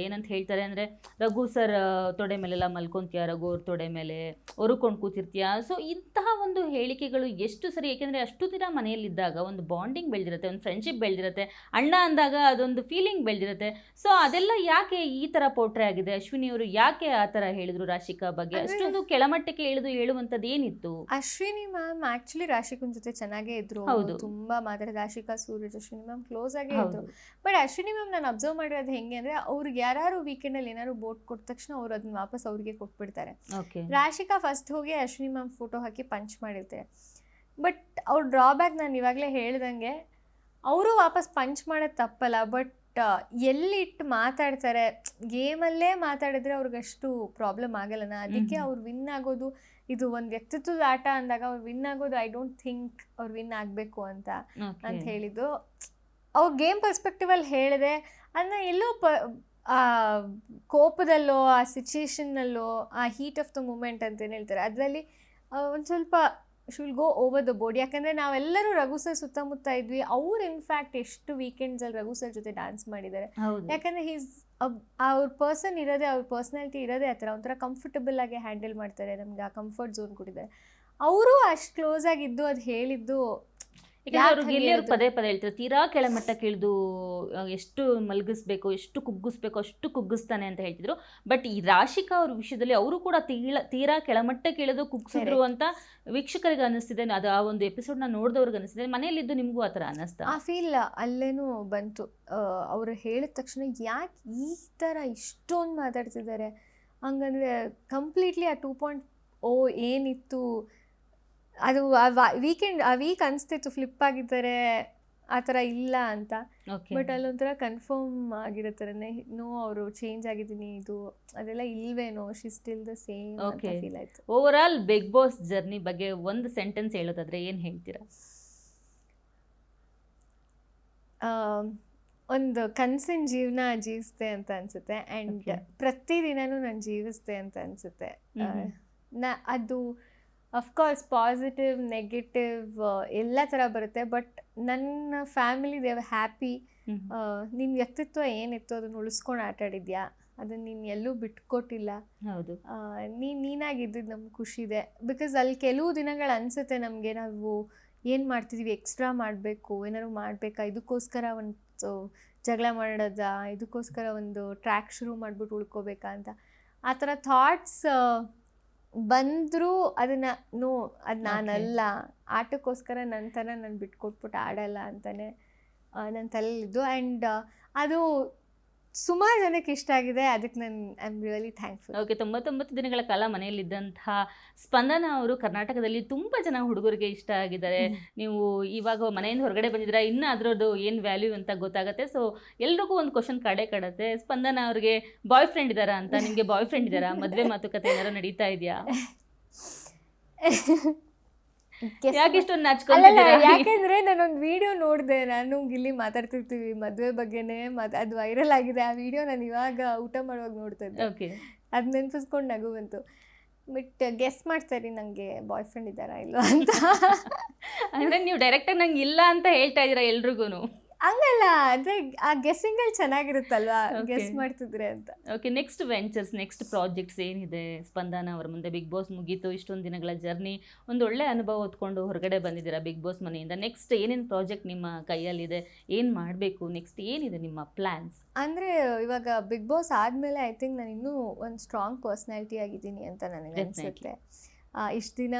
ಏನಂತ ಹೇಳ್ತಾರೆ ಅಂದರೆ, ರಘು ಸರ್ ತೊಡೆ ಮೇಲೆಲ್ಲ ಮಲ್ಕೊಂತೀಯ, ರಘು ಅವ್ರ ತೊಡೆ ಮೇಲೆ ಒರುಕೊಂಡು ಕೂತಿರ್ತೀಯ. ಸೊ ಇಂತಹ ಒಂದು ಹೇಳಿಕೆಗಳು ಎಷ್ಟು ಸರಿ? ಏಕೆಂದರೆ ಅಷ್ಟು ದಿನ ಮನೆಯಲ್ಲಿದ್ದಾಗ ಒಂದು ಬಾಂಡಿಂಗ್ ಬೆಳೆದಿರುತ್ತೆ, ಒಂದು ಫ್ರೆಂಡ್ಶಿಪ್ ಬೆಳೆದಿರುತ್ತೆ, ಅಣ್ಣ ಅಂದಾಗ ಅದೊಂದು ಫೀಲಿಂಗ್ ಬೆಳೆದಿರುತ್ತೆ. ಸೊ ಅದೆಲ್ಲ ಯಾಕೆ ಈ ಥರ ಪೋಟ್ರೆ ಆಗಿದೆ? ಅಶ್ವಿನಿ ಅವರು ಯಾಕೆ ಆ ಥರ ಹೇಳಿದ್ರು ರಾಶಿಕಾ ಬಗ್ಗೆ? ಅಷ್ಟೊಂದು ಕೆಳಮಟ್ಟಕ್ಕೆ ಹೇಳುವಂಥದ್ದು ಏನಿತ್ತು? ಅಶ್ವಿನಿ ಮ್ಯಾಮ್ ಆಕ್ಚುಲಿ ರಾಶಿಕನ್ ಜೊತೆ ಚೆನ್ನಾಗೇ ಇದ್ರು, ತುಂಬಾ ಮಾತಾಡಿದ. ರಾಶಿಕಾ, ಸೂರಜ್, ಅಶ್ವಿನಿ ಮ್ಯಾಮ್ ಕ್ಲೋಸ್ ಆಗೇ ಇದ್ರು. ಬಟ್ ಅಶ್ವಿನಿ ಮ್ಯಾಮ್ ನಾನು ಅಬ್ಸರ್ವ್ ಮಾಡಿರೋದು ಹೆಂಗೆ ಅಂದ್ರೆ, ಅವ್ರಿಗೆ ಯಾರು ವೀಕೆಂಡ್ ಅಲ್ಲಿ ಏನಾದ್ರು ಬೋಟ್ ಕೊಟ್ಟ ತಕ್ಷಣ ಅವ್ರು ಅದನ್ನ ವಾಪಸ್ ಅವ್ರಿಗೆ ಕೊಟ್ಬಿಡ್ತಾರೆ. ರಾಶಿಕಾ ಫಸ್ಟ್ ಹೋಗಿ ಅಶ್ವಿನಿ ಮ್ಯಾಮ್ ಫೋಟೋ ಹಾಕಿ ಪಂಚ್ ಮಾಡಿರ್ತಾರೆ. ಬಟ್ ಅವ್ರ ಡ್ರಾಬ್ಯಾಕ್ ನಾನು ಇವಾಗಲೇ ಹೇಳ್ದಂಗೆ, ಅವರು ವಾಪಸ್ ಪಂಚ್ ಮಾಡೋದು ತಪ್ಪಲ್ಲ. ಬಟ್ ಎಲ್ಲಿ ಇಟ್ಟು ಮಾತಾಡ್ತಾರೆ, ಗೇಮಲ್ಲೇ ಮಾತಾಡಿದ್ರೆ ಅವ್ರಿಗಷ್ಟು ಪ್ರಾಬ್ಲಮ್ ಆಗಲ್ಲನ. ಅದಕ್ಕೆ ಅವ್ರು ವಿನ್ ಆಗೋದು, ಇದು ಒಂದು ವ್ಯಕ್ತಿತ್ವದ ಆಟ ಅಂದಾಗ ಅವ್ರು ವಿನ್ ಆಗೋದು, ಐ ಡೋಂಟ್ ಥಿಂಕ್ ಅವ್ರು ವಿನ್ ಆಗಬೇಕು ಅಂತ ಹೇಳಿದ್ದು. ಅವ್ರ ಗೇಮ್ ಪರ್ಸ್ಪೆಕ್ಟಿವಲ್ಲಿ ಹೇಳಿದೆ ಅದನ್ನ ಎಲ್ಲೋ ಕೋಪದಲ್ಲೋ, ಆ ಸಿಚುಯೇಷನ್ನಲ್ಲೋ, ಆ ಹೀಟ್ ಆಫ್ ದ ಮೂಮೆಂಟ್ ಅಂತೇನು ಹೇಳ್ತಾರೆ, ಅದರಲ್ಲಿ ಒಂದು ಸ್ವಲ್ಪ shall go over the board. ಯಾಕಂದರೆ ನಾವೆಲ್ಲರೂ ರಘು ಸರ್ ಸುತ್ತಮುತ್ತ ಇದ್ವಿ. ಅವ್ರು ಇನ್ಫ್ಯಾಕ್ಟ್ ಎಷ್ಟು ವೀಕೆಂಡ್ಸಲ್ಲಿ ರಘು ಸರ್ ಜೊತೆ ಡ್ಯಾನ್ಸ್ ಮಾಡಿದ್ದಾರೆ. ಯಾಕಂದರೆ ಅವ್ರ ಪರ್ಸನ್ ಇರೋದೇ, ಅವ್ರ ಪರ್ಸ್ನಾಲಿಟಿ ಇರೋದೇ ಆ ಥರ, ಒಂಥರ ಕಂಫರ್ಟಬಲ್ ಆಗಿ ಹ್ಯಾಂಡಲ್ ಮಾಡ್ತಾರೆ, ನಮ್ಗೆ ಆ ಕಂಫರ್ಟ್ ಝೋನ್ ಕೊಟ್ಟಿದ್ದಾರೆ. ಅವರು ಅಷ್ಟು ಕ್ಲೋಸ್ ಆಗಿದ್ದು, ಅದು ಹೇಳಿದ್ದು. ಅವರು ಪದೇ ಪದೇ ಹೇಳ್ತಾರೆ, ತೀರಾ ಕೆಳಮಟ್ಟಕ್ಕೆ ಇಳಿದು ಎಷ್ಟು ಮಲಗಿಸ್ಬೇಕು, ಎಷ್ಟು ಕುಗ್ಗಿಸ್ಬೇಕು ಅಷ್ಟು ಕುಗ್ಗಿಸ್ತಾನೆ ಅಂತ ಹೇಳ್ತಿದ್ರು. ಬಟ್ ಈ ರಾಶಿಕಾ ಅವ್ರ ವಿಷಯದಲ್ಲಿ ಅವರು ಕೂಡ ತೀರಾ ಕೆಳಮಟ್ಟಕ್ಕೆ ಇಳಿದು ಕುಗ್ಸಿದ್ರು ಅಂತ ವೀಕ್ಷಕರಿಗೆ ಅನ್ನಿಸ್ತಿದೆ. ಅದು ಆ ಒಂದು ಎಪಿಸೋಡ್ನ ನೋಡಿದವ್ರಿಗೆ ಅನ್ನಿಸ್ತಿದೆ. ಮನೆಯಲ್ಲಿದ್ದು ನಿಮಗೂ ಆ ಥರ ಅನ್ನಿಸ್ತಾ? ಆ ಫೀಲ್ ಅಲ್ಲೇನೂ ಬಂತು. ಅವರು ಹೇಳಿದ ತಕ್ಷಣ ಯಾಕೆ ಈ ಥರ ಇಷ್ಟೊಂದು ಮಾತಾಡ್ತಿದ್ದಾರೆ ಹಂಗಂದರೆ, ಕಂಪ್ಲೀಟ್ಲಿ ಆ 2.0 ಏನಿತ್ತು ಅದು ಆ ವೀಕ್ ಅನಿಸ್ತಿತ್ತು ಫ್ಲಿಪ್ ಆಗಿದ್ದಾರೆ ಆ ಥರ ಇಲ್ಲ ಅಂತ. ಬಟ್ ಅಲ್ಲೊಂಥರ ಕನ್ಫರ್ಮ್ ಆಗಿರೋ ಥರನೇ, ನೋ ಅವರು ಚೇಂಜ್ ಆಗಿದ್ದೀನಿ, ಇದು ಅದೆಲ್ಲ ಇಲ್ವೇನೋ, ಶಿ ಸ್ಟಿಲ್ ದ ಸೇಮ್ ಅಂತ ಫೀಲ್ ಆಯಿತು. Overall Bigg Boss journey ಬಗ್ಗೆ ಒಂದು ಸೆಂಟೆನ್ಸ್ ಹೇಳೋದಾದ್ರೆ ಏನು ಹೇಳ್ತೀರಾ? ಒಂದು ಕನಸಿನ ಜೀವನ ಜೀವಿಸ್ತೆ ಅಂತ ಅನಿಸುತ್ತೆ. ಆ್ಯಂಡ್ ಪ್ರತಿದಿನನೂ ನಾನು ಜೀವಿಸ್ತೆ ಅಂತ ಅನಿಸುತ್ತೆ. ಅದು ಅಫ್ಕೋರ್ಸ್ ಪಾಸಿಟಿವ್, ನೆಗೆಟಿವ್ ಎಲ್ಲ ಥರ ಬರುತ್ತೆ. ಬಟ್ ನನ್ನ ಫ್ಯಾಮಿಲಿ ದೇ ಆರ್ ಹ್ಯಾಪಿ. ನಿನ್ನ ವ್ಯಕ್ತಿತ್ವ ಏನಿತ್ತು ಅದನ್ನು ಉಳಿಸ್ಕೊಂಡು ಆಟಾಡಿದ್ಯಾ, ಅದನ್ನು ನೀನು ಎಲ್ಲೂ ಬಿಟ್ಕೊಟ್ಟಿಲ್ಲ. ಹೌದು, ನೀನಾಗಿದ್ದಿದ್ದು ನಮ್ಗೆ ಖುಷಿ ಇದೆ. ಬಿಕಾಸ್ ಅಲ್ಲಿ ಕೆಲವು ದಿನಗಳು ಅನಿಸುತ್ತೆ ನಮಗೆ, ನಾವು ಏನು ಮಾಡ್ತಿದ್ದೀವಿ, ಎಕ್ಸ್ಟ್ರಾ ಮಾಡಬೇಕು, ಏನಾದ್ರು ಮಾಡಬೇಕಾ, ಇದಕ್ಕೋಸ್ಕರ ಒಂದು ಜಗಳ ಮಾಡೋದಾ, ಇದಕ್ಕೋಸ್ಕರ ಒಂದು ಟ್ರ್ಯಾಕ್ ಶುರು ಮಾಡಿಬಿಟ್ಟು ಉಳ್ಕೋಬೇಕಾ ಅಂತ ಆ ಥರ ಥಾಟ್ಸ್ ಬಂದರೂ ಅದನ್ನು ಅದು ನಾನಲ್ಲ, ಆಟಕ್ಕೋಸ್ಕರ ನನ್ನ ಥರ ನಾನು ಬಿಟ್ಕೊಟ್ಬಿಟ್ಟು ಆಡಲ್ಲ ಅಂತಲೇ ನನ್ನ ತಲೆಯಲ್ಲಿದ್ದು. ಆ್ಯಂಡ್ ಅದು ಸುಮಾರು ಜನಕ್ಕೆ ಇಷ್ಟ ಆಗಿದೆ. ಅದಕ್ಕೆ ನಾನು I am really thankful. Okay. 99 ದಿನಗಳ ಕಾಲ ಮನೆಯಲ್ಲಿದ್ದಂತಹ ಸ್ಪಂದನ ಅವರು ಕರ್ನಾಟಕದಲ್ಲಿ ತುಂಬ ಜನ ಹುಡುಗರಿಗೆ ಇಷ್ಟ ಆಗಿದ್ದಾರೆ. ನೀವು ಇವಾಗ ಮನೆಯಿಂದ ಹೊರಗಡೆ ಬಂದಿದ್ದೀರಾ, ಇನ್ನೂ ಅದರದ್ದು ಏನು ವ್ಯಾಲ್ಯೂ ಅಂತ ಗೊತ್ತಾಗುತ್ತೆ. ಸೊ ಎಲ್ರಿಗೂ ಒಂದು ಕ್ವಶನ್ ಕಾಡುತ್ತೆ, ಸ್ಪಂದನ ಅವ್ರಿಗೆ ಬಾಯ್ ಫ್ರೆಂಡ್ ಇದ್ದಾರಾ ಅಂತ. ನಿಮಗೆ ಬಾಯ್ ಫ್ರೆಂಡ್ ಇದ್ದಾರಾ? ಮದುವೆ ಮಾತುಕತೆ ಏನಾದ್ರು ನಡೀತಾ ಇದೆಯಾ? ಯಾಕೆಂದ್ರೆ ನಾನೊಂದು ವಿಡಿಯೋ ನೋಡಿದೆ, ನಾನು ಗಿಲ್ಲಿ ಮಾತಾಡ್ತಿರ್ತೀವಿ ಮದುವೆ ಬಗ್ಗೆನೇ, ಅದು ವೈರಲ್ ಆಗಿದೆ ಆ ವಿಡಿಯೋ. ನಾನು ಇವಾಗ ಊಟ ಮಾಡುವಾಗ ನೋಡ್ತಾ ಇದ್ದೆ. ಅದು ನೆನಪಿಸ್ಕೊಂಡು ನಗು ಬಂತು. ಬಟ್ ಗೆಸ್ ಮಾಡ್ತಾರೆ ನನಗೆ ಬಾಯ್ ಫ್ರೆಂಡ್ ಇದ್ದಾರಾ ಇಲ್ವಾ ಅಂತ. ಅಂದರೆ ನೀವು ಡೈರೆಕ್ಟಾಗಿ ನಂಗೆ ಇಲ್ಲ ಅಂತ ಹೇಳ್ತಾ ಇದ್ದೀರಾ ಎಲ್ರಿಗೂ? ಹಂಗಲ್ಲ, ಅಂದರೆ ಆ ಗೆಸ್ಸಿಂಗಲ್ಲಿ ಚೆನ್ನಾಗಿರುತ್ತಲ್ವಾ, Okay. ಗೆಸ್ ಮಾಡ್ತಿದ್ರೆ ಅಂತ. Okay, next ventures, next projects ಏನಿದೆ ಸ್ಪಂದನ ಅವರ ಮುಂದೆ? ಬಿಗ್ ಬಾಸ್ ಮುಗೀತು, ಇಷ್ಟೊಂದು ದಿನಗಳ ಜರ್ನಿ, ಒಂದು ಒಳ್ಳೆ ಅನುಭವ ಹೊತ್ಕೊಂಡು ಹೊರಗಡೆ ಬಂದಿದ್ದೀರಾ ಬಿಗ್ ಬಾಸ್ ಮನೆಯಿಂದ. ನೆಕ್ಸ್ಟ್ ಏನೇನು ಪ್ರಾಜೆಕ್ಟ್ ನಿಮ್ಮ ಕೈಯಲ್ಲಿದೆ, ಏನು ಮಾಡಬೇಕು, ನೆಕ್ಸ್ಟ್ ಏನಿದೆ ನಿಮ್ಮ ಪ್ಲ್ಯಾನ್ಸ್? ಅಂದರೆ ಇವಾಗ ಬಿಗ್ ಬಾಸ್ ಆದಮೇಲೆ ಐ ಥಿಂಕ್ ನಾನು ಇನ್ನೂ ಒಂದು ಸ್ಟ್ರಾಂಗ್ ಪರ್ಸ್ನಾಲಿಟಿ ಆಗಿದ್ದೀನಿ ಅಂತ ನನಗೆ Definitely. ಅನಿಸುತ್ತೆ. ಇಷ್ಟು ದಿನ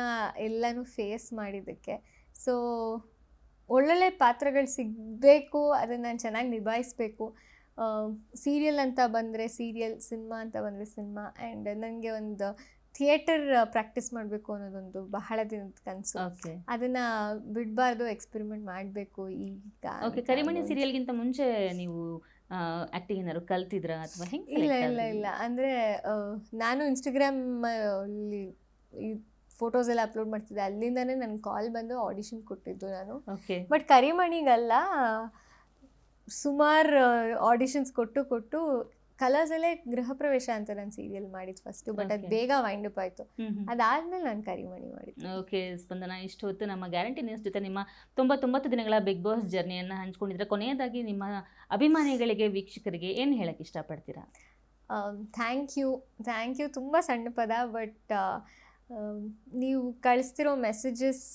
ಎಲ್ಲನೂ ಫೇಸ್ ಮಾಡಿದ್ದಕ್ಕೆ. ಸೊ ಒಳ್ಳೊಳ್ಳೆ ಪಾತ್ರಗಳು ಸಿಗಬೇಕು, ಅದನ್ನು ನಾನು ಚೆನ್ನಾಗಿ ನಿಭಾಯಿಸಬೇಕು. ಸೀರಿಯಲ್ ಅಂತ ಬಂದರೆ ಸೀರಿಯಲ್, ಸಿನಿಮಾ ಅಂತ ಬಂದರೆ ಸಿನಿಮಾ, ಆ್ಯಂಡ್ ನನಗೆ ಒಂದು ಥಿಯೇಟರ್ ಪ್ರಾಕ್ಟೀಸ್ ಮಾಡಬೇಕು ಅನ್ನೋದೊಂದು ಬಹಳ ದಿನದ ಕನಸು. ಓಕೆ ಅದನ್ನು ಬಿಡಬಾರ್ದು, ಎಕ್ಸ್ಪೆರಿಮೆಂಟ್ ಮಾಡಬೇಕು ಈಗ. ಓಕೆ, ಕರಿಮಣಿ ಸೀರಿಯಲ್ಗಿಂತ ಮುಂಚೆ ನೀವು ಆ್ಯಕ್ಟಿಂಗ್ ಏನಾದ್ರು ಕಲ್ತಿದ್ರಾ ಅಥವಾ ಹೆಂಗೆ? ಇಲ್ಲ ಇಲ್ಲ ಇಲ್ಲ, ಅಂದರೆ ನಾನು ಇನ್ಸ್ಟಾಗ್ರಾಮಲ್ಲಿ ಈ ಫೋಟೋಸ್ ಎಲ್ಲ ಅಪ್ಲೋಡ್ ಮಾಡ್ತಿದ್ದೆ, ಅಲ್ಲಿಂದನೇ ನನ್ನ ಕಾಲ್ ಬಂದು ಆಡಿಷನ್ ಕೊಟ್ಟಿದ್ದು ನಾನು. ಓಕೆ ಬಟ್ ಕರಿಮಣಿಗಲ್ಲ, ಸುಮಾರು ಆಡಿಷನ್ಸ್ ಕೊಟ್ಟು ಕಲರ್ಸಲ್ಲೇ ಗೃಹ ಪ್ರವೇಶ ಅಂತ ನಾನು ಸೀರಿಯಲ್ ಮಾಡಿದ್ದು ಫಸ್ಟು. ಬಟ್ ಅದು Okay. ಬೇಗ ವೈಂಡ್ ಅಪ್ ಆಯಿತು. ಅದಾದಮೇಲೆ ನಾನು ಕರಿಮಣಿ ಮಾಡಿದ್ದು. ಓಕೆ ಸ್ಪಂದನ, ಇಷ್ಟು ಹೊತ್ತು ನಮ್ಮ ಗ್ಯಾರಂಟಿ ನ್ಯೂಸ್ ಜೊತೆ ನಿಮ್ಮ 99 ದಿನಗಳ ಬಿಗ್ ಬಾಸ್ ಜರ್ನಿಯನ್ನು ಹಂಚ್ಕೊಂಡಿದ್ರೆ, ಕೊನೆಯದಾಗಿ ನಿಮ್ಮ ಅಭಿಮಾನಿಗಳಿಗೆ, ವೀಕ್ಷಕರಿಗೆ ಏನು ಹೇಳಕ್ಕೆ ಇಷ್ಟಪಡ್ತೀರಾ? Thank you. ತುಂಬ ಸಣ್ಣ ಪದ, ಬಟ್ ನೀವು ಕಳಿಸ್ತಿರೋ ಮೆಸೇಜಸ್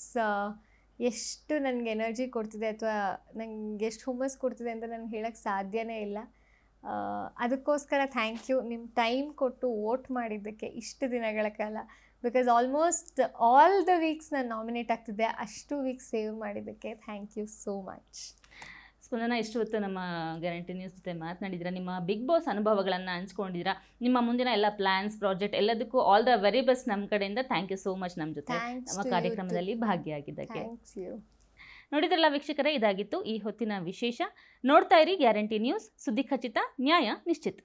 ಎಷ್ಟು ನನಗೆ ಎನರ್ಜಿ ಕೊಡ್ತಿದೆ ಅಥವಾ ನನಗೆ ಎಷ್ಟು ಹುಮ್ಮಸ್ ಕೊಡ್ತಿದೆ ಅಂತ ನನಗೆ ಹೇಳೋಕ್ಕೆ ಸಾಧ್ಯನೇ ಇಲ್ಲ. ಅದಕ್ಕೋಸ್ಕರ ಥ್ಯಾಂಕ್ ಯು. ನಿಮ್ಮ ಟೈಮ್ ಕೊಟ್ಟು ವೋಟ್ ಮಾಡಿದ್ದಕ್ಕೆ ಇಷ್ಟು ದಿನಗಳ ಕಾಲ. Because almost all the weeks ನಾನು ನಾಮಿನೇಟ್ ಆಗ್ತಿದ್ದೆ, ಅಷ್ಟು ವೀಕ್ಸ್ ಸೇವ್ ಮಾಡಿದ್ದಕ್ಕೆ ಥ್ಯಾಂಕ್ ಯು ಸೋ ಮಚ್. ಸ್ಪಂದನ, ಇಷ್ಟು ಹೊತ್ತು ನಮ್ಮ ಗ್ಯಾರಂಟಿ ನ್ಯೂಸ್ ಜೊತೆ ಮಾತನಾಡಿದ್ದೀರಾ, ನಿಮ್ಮ ಬಿಗ್ ಬಾಸ್ ಅನುಭವಗಳನ್ನು ಹಂಚ್ಕೊಂಡಿದ್ದೀರಾ, ನಿಮ್ಮ ಮುಂದಿನ ಎಲ್ಲ ಪ್ಲ್ಯಾನ್ಸ್, ಪ್ರಾಜೆಕ್ಟ್ ಎಲ್ಲದಕ್ಕೂ ಆಲ್ ದ ವೆರಿ ಬೆಸ್ಟ್ ನಮ್ಮ ಕಡೆಯಿಂದ. ಥ್ಯಾಂಕ್ ಯು ಸೋ ಮಚ್ ನಮ್ಮ ಜೊತೆ Thanks ನಮ್ಮ to you ಕಾರ್ಯಕ್ರಮದಲ್ಲಿ ಭಾಗಿಯಾಗಿದ್ದಕ್ಕೆ. Thanks you. ನೋಡಿದ್ರಲ್ಲ ವೀಕ್ಷಕರೇ, ಇದಾಗಿತ್ತು ಈ ಹೊತ್ತಿನ ವಿಶೇಷ. ನೋಡ್ತಾ ಇರಿ ಗ್ಯಾರಂಟಿ ನ್ಯೂಸ್, ಸುದ್ದಿ ಖಚಿತ, ನ್ಯಾಯ ನಿಶ್ಚಿತ.